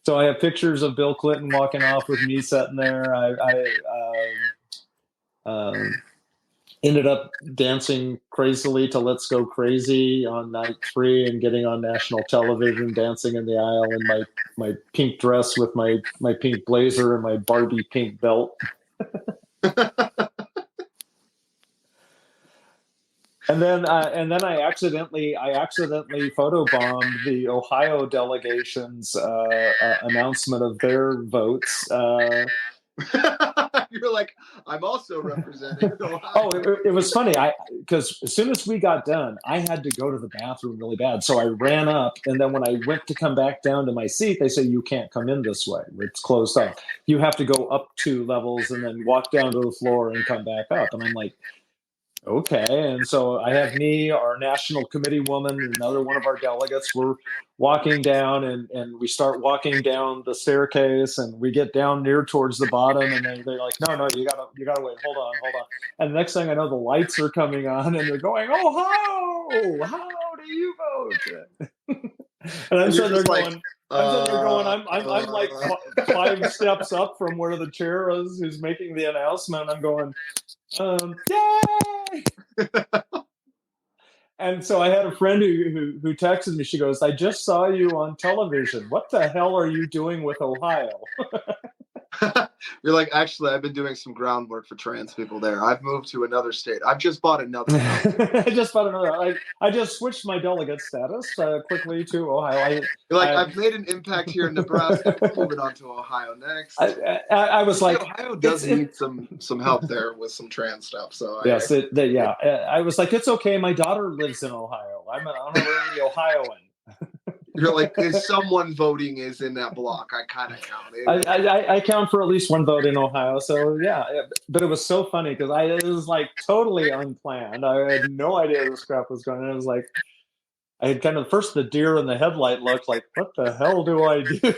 So I have pictures of Bill Clinton walking off with me sitting there. I ended up dancing crazily to "Let's Go Crazy" on night 3 and getting on national television, dancing in the aisle in my pink dress with my pink blazer and my Barbie pink belt. And then I accidentally photobombed the Ohio delegation's announcement of their votes. You're like, I'm also representing Ohio. Oh, it was funny. Because as soon as we got done, I had to go to the bathroom really bad. So I ran up, and then when I went to come back down to my seat, they say, you can't come in this way. It's closed off. You have to go up 2 levels and then walk down to the floor and come back up. And I'm like, okay. And so I have me, our national committee woman, and another one of our delegates. We're walking down, and we start walking down the staircase, and we get down near towards the bottom, and they're like, no, you gotta wait. Hold on. And the next thing I know, the lights are coming on, and they're going, Ohio, how do you vote? And I'm sitting there going, I'm like 5 steps up from where the chair is who's making the announcement. I'm going, yay! And so I had a friend who texted me. She goes, I just saw you on television. What the hell are you doing with Ohio? You're like, actually, I've been doing some groundwork for trans people there. I've moved to another state. I've just bought another. I just switched my delegate status quickly to Ohio. You're like, I've made an impact here in Nebraska. We're moving on to Ohio next. I was like, Ohio does need some help there with some trans stuff. So yes, I was like, it's okay. My daughter lives in Ohio. I'm an honorary Ohioan. You're like, is someone voting is in that block? I kind of count. I count for at least 1 vote in Ohio. So yeah, but it was so funny because it was like totally unplanned. I had no idea this crap was going on. I was like, I had kind of first the deer in the headlight look, like, what the hell do I do?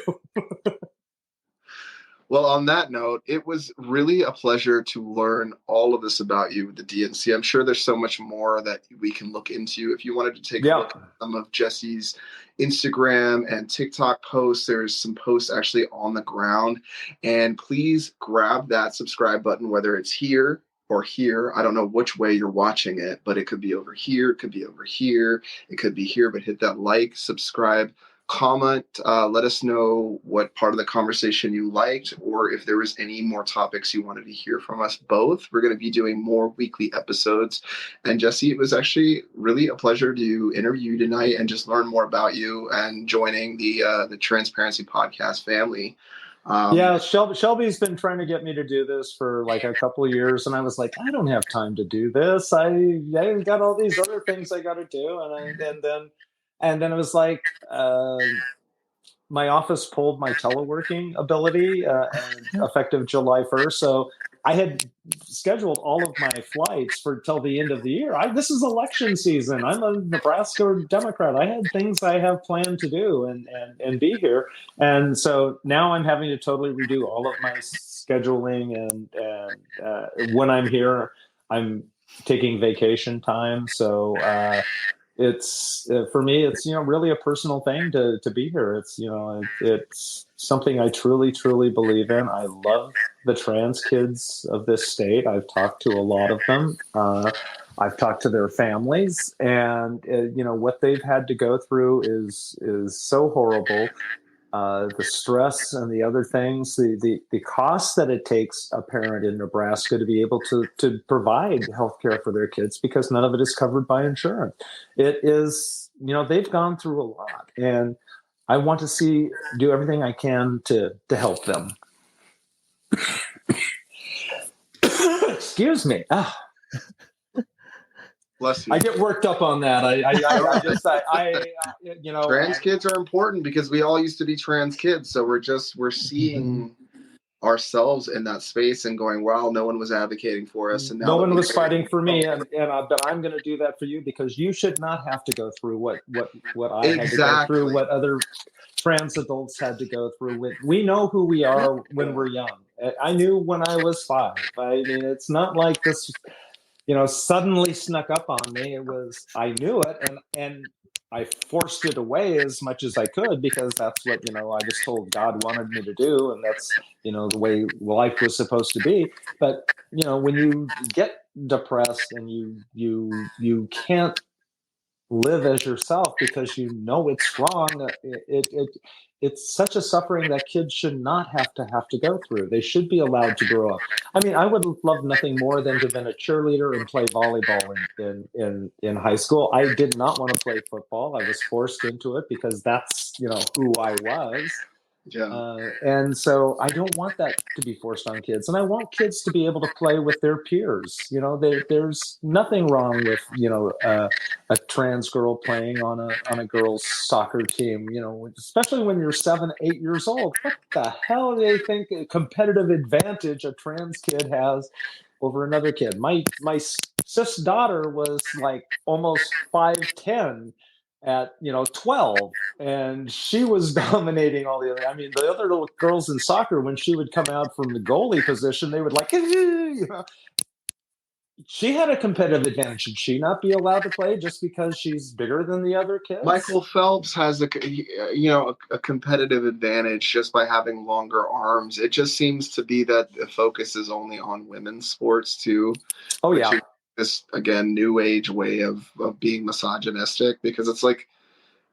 Well, on that note, it was really a pleasure to learn all of this about you with the DNC. I'm sure there's so much more that we can look into. If you wanted to take a look at some of Jessie's Instagram and TikTok posts, there's some posts actually on the ground. And please grab that subscribe button, whether it's here or here. I don't know which way you're watching it, but it could be over here. It could be over here. It could be here, but hit that like, subscribe, comment, let us know what part of the conversation you liked, or if there was any more topics you wanted to hear from us both. We're going to be doing more weekly episodes. And Jessie, it was actually really a pleasure to interview you tonight and just learn more about you and joining the Transparency Podcast family. Yeah, Shelby's been trying to get me to do this for like a couple of years, and I was like, I don't have time to do this. I got all these other things I got to do, and then it was like my office pulled my teleworking ability effective July 1st. So I had scheduled all of my flights for till the end of the year. This is election season. I'm a Nebraska Democrat. I had things I have planned to do and be here. And so now I'm having to totally redo all of my scheduling. And when I'm here, I'm taking vacation time. So it's for me, it's really a personal thing to be here. It's it's something I truly believe in. I love the trans kids of this state. I've talked to a lot of them. I've talked to their families, and what they've had to go through is so horrible. The stress and the other things, the cost that it takes a parent in Nebraska to be able to provide health care for their kids, because none of it is covered by insurance. It is, they've gone through a lot, and I want to do everything I can to help them. Excuse me. Bless you. I get worked up on that. Trans kids are important because we all used to be trans kids. So we're seeing ourselves in that space and going, wow, no one was advocating for us. And now no one was fighting for me. But I'm going to do that for you, because you should not have to go through what I had to go through, what other trans adults had to go through. We know who we are when we're young. I knew when I was 5. I mean, it's not like this suddenly snuck up on me. I knew it, and I forced it away as much as I could, because that's what, I was told God wanted me to do. And that's, the way life was supposed to be. But, when you get depressed and you can't live as yourself because it's wrong, it's such a suffering that kids should not have to go through. They should be allowed to grow up. I mean, I would love nothing more than to have been a cheerleader and play volleyball in high school. I did not want to play football. I was forced into it because that's who I was. Yeah. And so I don't want that to be forced on kids, and I want kids to be able to play with their peers. There's nothing wrong with a trans girl playing on a girls' soccer team. Especially when you're 7, 8 years old. What the hell do they think a competitive advantage a trans kid has over another kid? My cis daughter was like almost 5'10" at 12, and she was dominating all the other. I mean, the other little girls in soccer, when she would come out from the goalie position, they would like she had a competitive advantage. Should she not be allowed to play just because she's bigger than the other kids? Michael Phelps has a competitive advantage just by having longer arms. It just seems to be that the focus is only on women's sports too. Oh yeah. This again new age way of being misogynistic, because it's like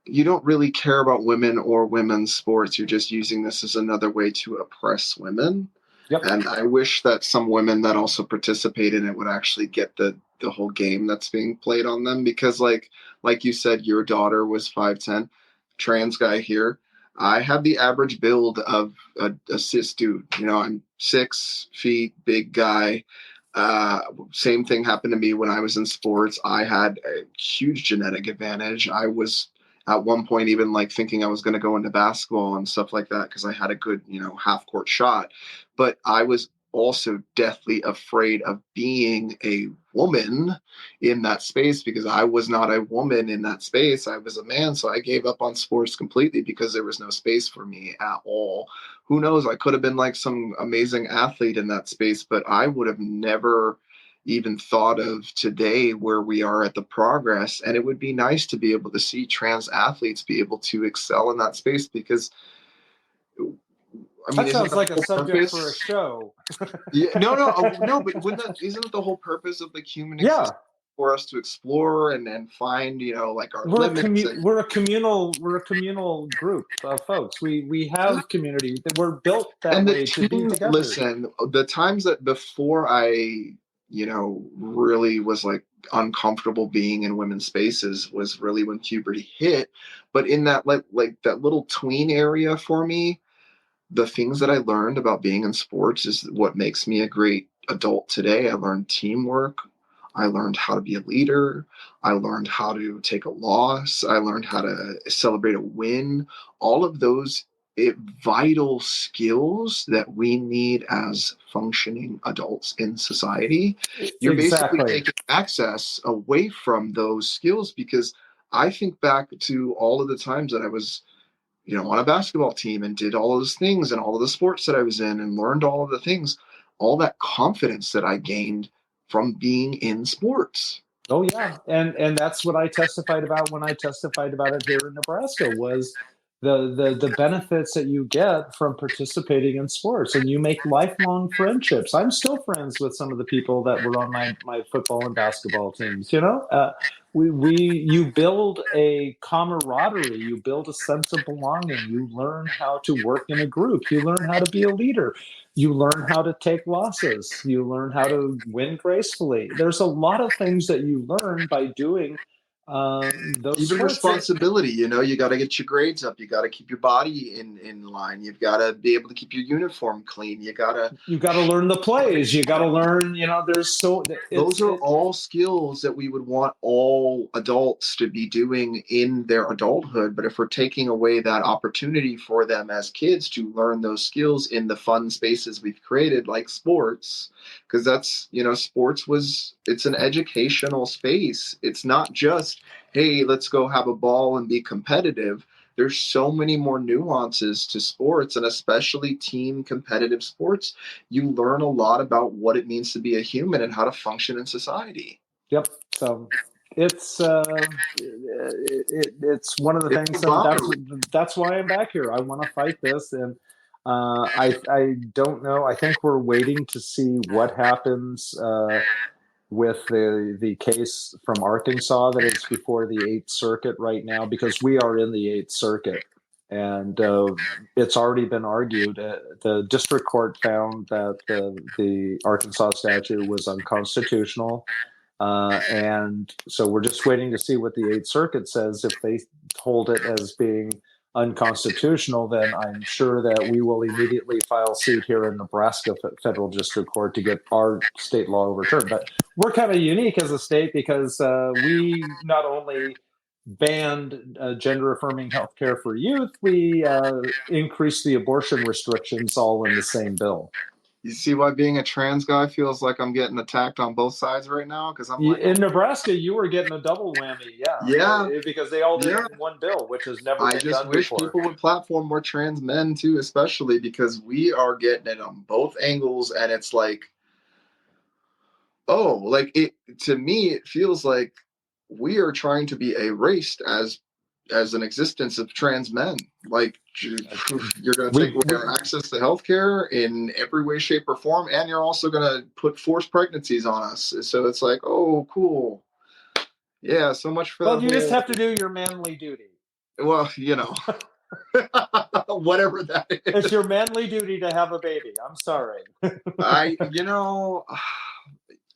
you don't really care about women or women's sports. You're just using this as another way to oppress women. Yep. And I wish that some women that also participate in it would actually get the whole game that's being played on them, because like you said, your daughter was 5'10", trans guy here. I have the average build of a cis dude. I'm 6 feet, big guy. Same thing happened to me when I was in sports. I had a huge genetic advantage. I was at one point even like thinking I was going to go into basketball and stuff like that because I had a good, half court shot. But I was also deathly afraid of being a woman in that space because I was not a woman in that space. I was a man. So I gave up on sports completely because there was no space for me at all. Who knows? I could have been like some amazing athlete in that space, but I would have never even thought of today where we are at the progress. And it would be nice to be able to see trans athletes be able to excel in that space because that sounds like a subject for a show. Yeah, no, but isn't it the whole purpose of the human existence for us to explore and find, like our limits? We're a communal group of folks. We have community that we're built that way to be together. Listen, the times that before I really was like uncomfortable being in women's spaces was really when puberty hit. But in that like that little tween area for me, the things that I learned about being in sports is what makes me a great adult today. I learned teamwork. I learned how to be a leader. I learned how to take a loss. I learned how to celebrate a win. All of those vital skills that we need as functioning adults in society. You're basically taking access away from those skills because I think back to all of the times that I was on a basketball team and did all of those things and all of the sports that I was in and learned all of the things, all that confidence that I gained from being in sports. Oh yeah. And that's what I testified about when I testified about it here in Nebraska was the benefits that you get from participating in sports, and you make lifelong friendships. I'm still friends with some of the people that were on my football and basketball teams. You build a camaraderie, you build a sense of belonging, you learn how to work in a group, you learn how to be a leader, you learn how to take losses, you learn how to win gracefully. There's a lot of things that you learn by doing those even sports. Responsibility. You got to get your grades up, you got to keep your body in line, you've got to be able to keep your uniform clean, you got to learn the plays, you got to learn, those are all skills that we would want all adults to be doing in their adulthood. But if we're taking away that opportunity for them as kids to learn those skills in the fun spaces we've created like sports, because that's sports it's an educational space. It's not just, hey, let's go have a ball and be competitive. There's so many more nuances to sports, and especially team competitive sports. You learn a lot about what it means to be a human and how to function in society. Yep. So it's one of the things. That's why I'm back here. I want to fight this, and I don't know. I think we're waiting to see what happens with the case from Arkansas that is before the 8th Circuit right now, because we are in the 8th Circuit. And it's already been argued. The district court found that the Arkansas statute was unconstitutional. And so we're just waiting to see what the 8th Circuit says. If they hold it as being unconstitutional, then I'm sure that we will immediately file suit here in Nebraska Federal District Court to get our state law overturned. But we're kind of unique as a state because we not only banned gender-affirming healthcare for youth, we increased the abortion restrictions all in the same bill. You see why being a trans guy feels like I'm getting attacked on both sides right now? Because in Nebraska, you were getting a double whammy, yeah, because they all did it in one bill, which has never been done before. I just wish people would platform more trans men too, especially because we are getting it on both angles, and it's like, to me, it feels like we are trying to be erased as an existence of trans men. Like, you're going to take away our access to healthcare in every way, shape, or form, and you're also going to put forced pregnancies on us. So it's like, oh, cool. Yeah, so much for that. Well, you just have to do your manly duty. Well, whatever that is. It's your manly duty to have a baby. I'm sorry.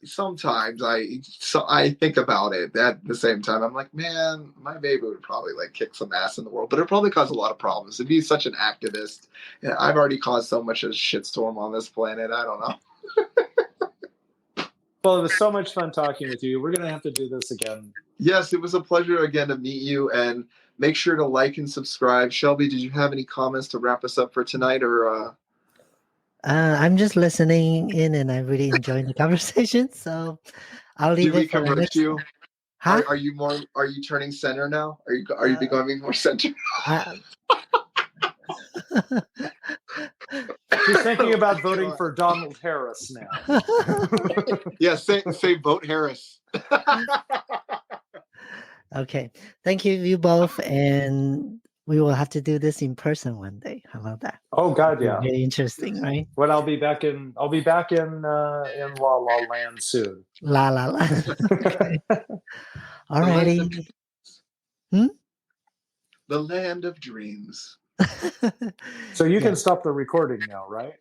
Sometimes I think about it at the same time. I'm like, man, my baby would probably kick some ass in the world, but it'd probably cause a lot of problems. It'd be such an activist. And I've already caused so much of a shitstorm on this planet. I don't know. Well, it was so much fun talking with you. We're going to have to do this again. Yes, it was a pleasure again to meet you, and make sure to like and subscribe. Shelby, did you have any comments to wrap us up for tonight, or I'm just listening in, and I'm really enjoying the conversation. So I'll leave we it for the convert next. you? Huh? Are you more? Are you turning center now? Are you becoming more center? Uh, He's thinking about Oh, voting God. for Donald Harris now. Yeah, say vote Harris. okay. Thank you both, and we will have to do this in person one day. How about that? Oh God, yeah. Very interesting, right? When I'll be back in La La Land soon. La la la. Okay. The land of Alrighty. dreams. The land of dreams. So you Yeah. can stop the recording now, right?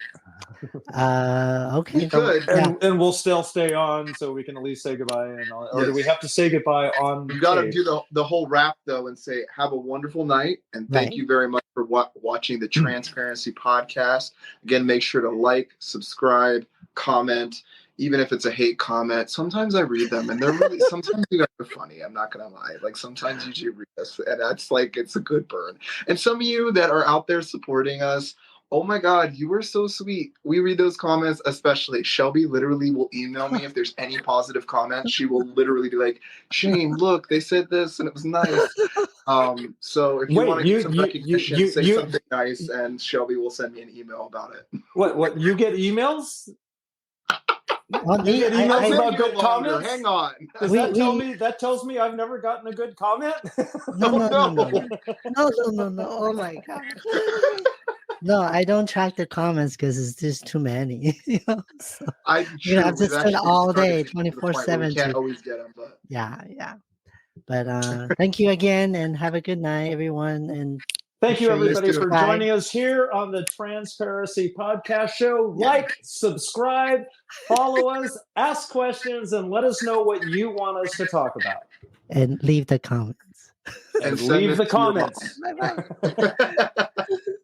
Okay. We could. Yeah. And we'll still stay on, so we can at least say goodbye. Or do we Yes. have to say goodbye on? We've got to tape? do the whole wrap though, and say have a wonderful night, and thank Right. you very much for watching the Transparency Podcast. Again, make sure to like, subscribe, comment. Even if it's a hate comment, sometimes I read them, and they're really sometimes you guys are funny. I'm not gonna lie. Like sometimes you do read us, and that's like it's a good burn. And some of you that are out there supporting us, oh my God, you were so sweet. We read those comments, especially Shelby. Literally, will email me if there's any positive comments. She will literally be like, "Shane, look, they said this, and it was nice." So if you want to get some recognition, say something nice, and Shelby will send me an email about it. What? You get emails? Well, You get emails about No good longer. comments? Hang on. Does that tells me I've never gotten a good comment? No. Oh my God. No, I don't track the comments because it's just too many. So you have to spend all day, 24/7. We can't always get them, but yeah. But thank you again, and have a good night, everyone. And thank you, everybody, for subscribe. joining us here on the Transparency Podcast Show. Like, subscribe, follow us, ask questions, and let us know what you want us to talk about. And leave the comments. And leave the comments. Bye-bye.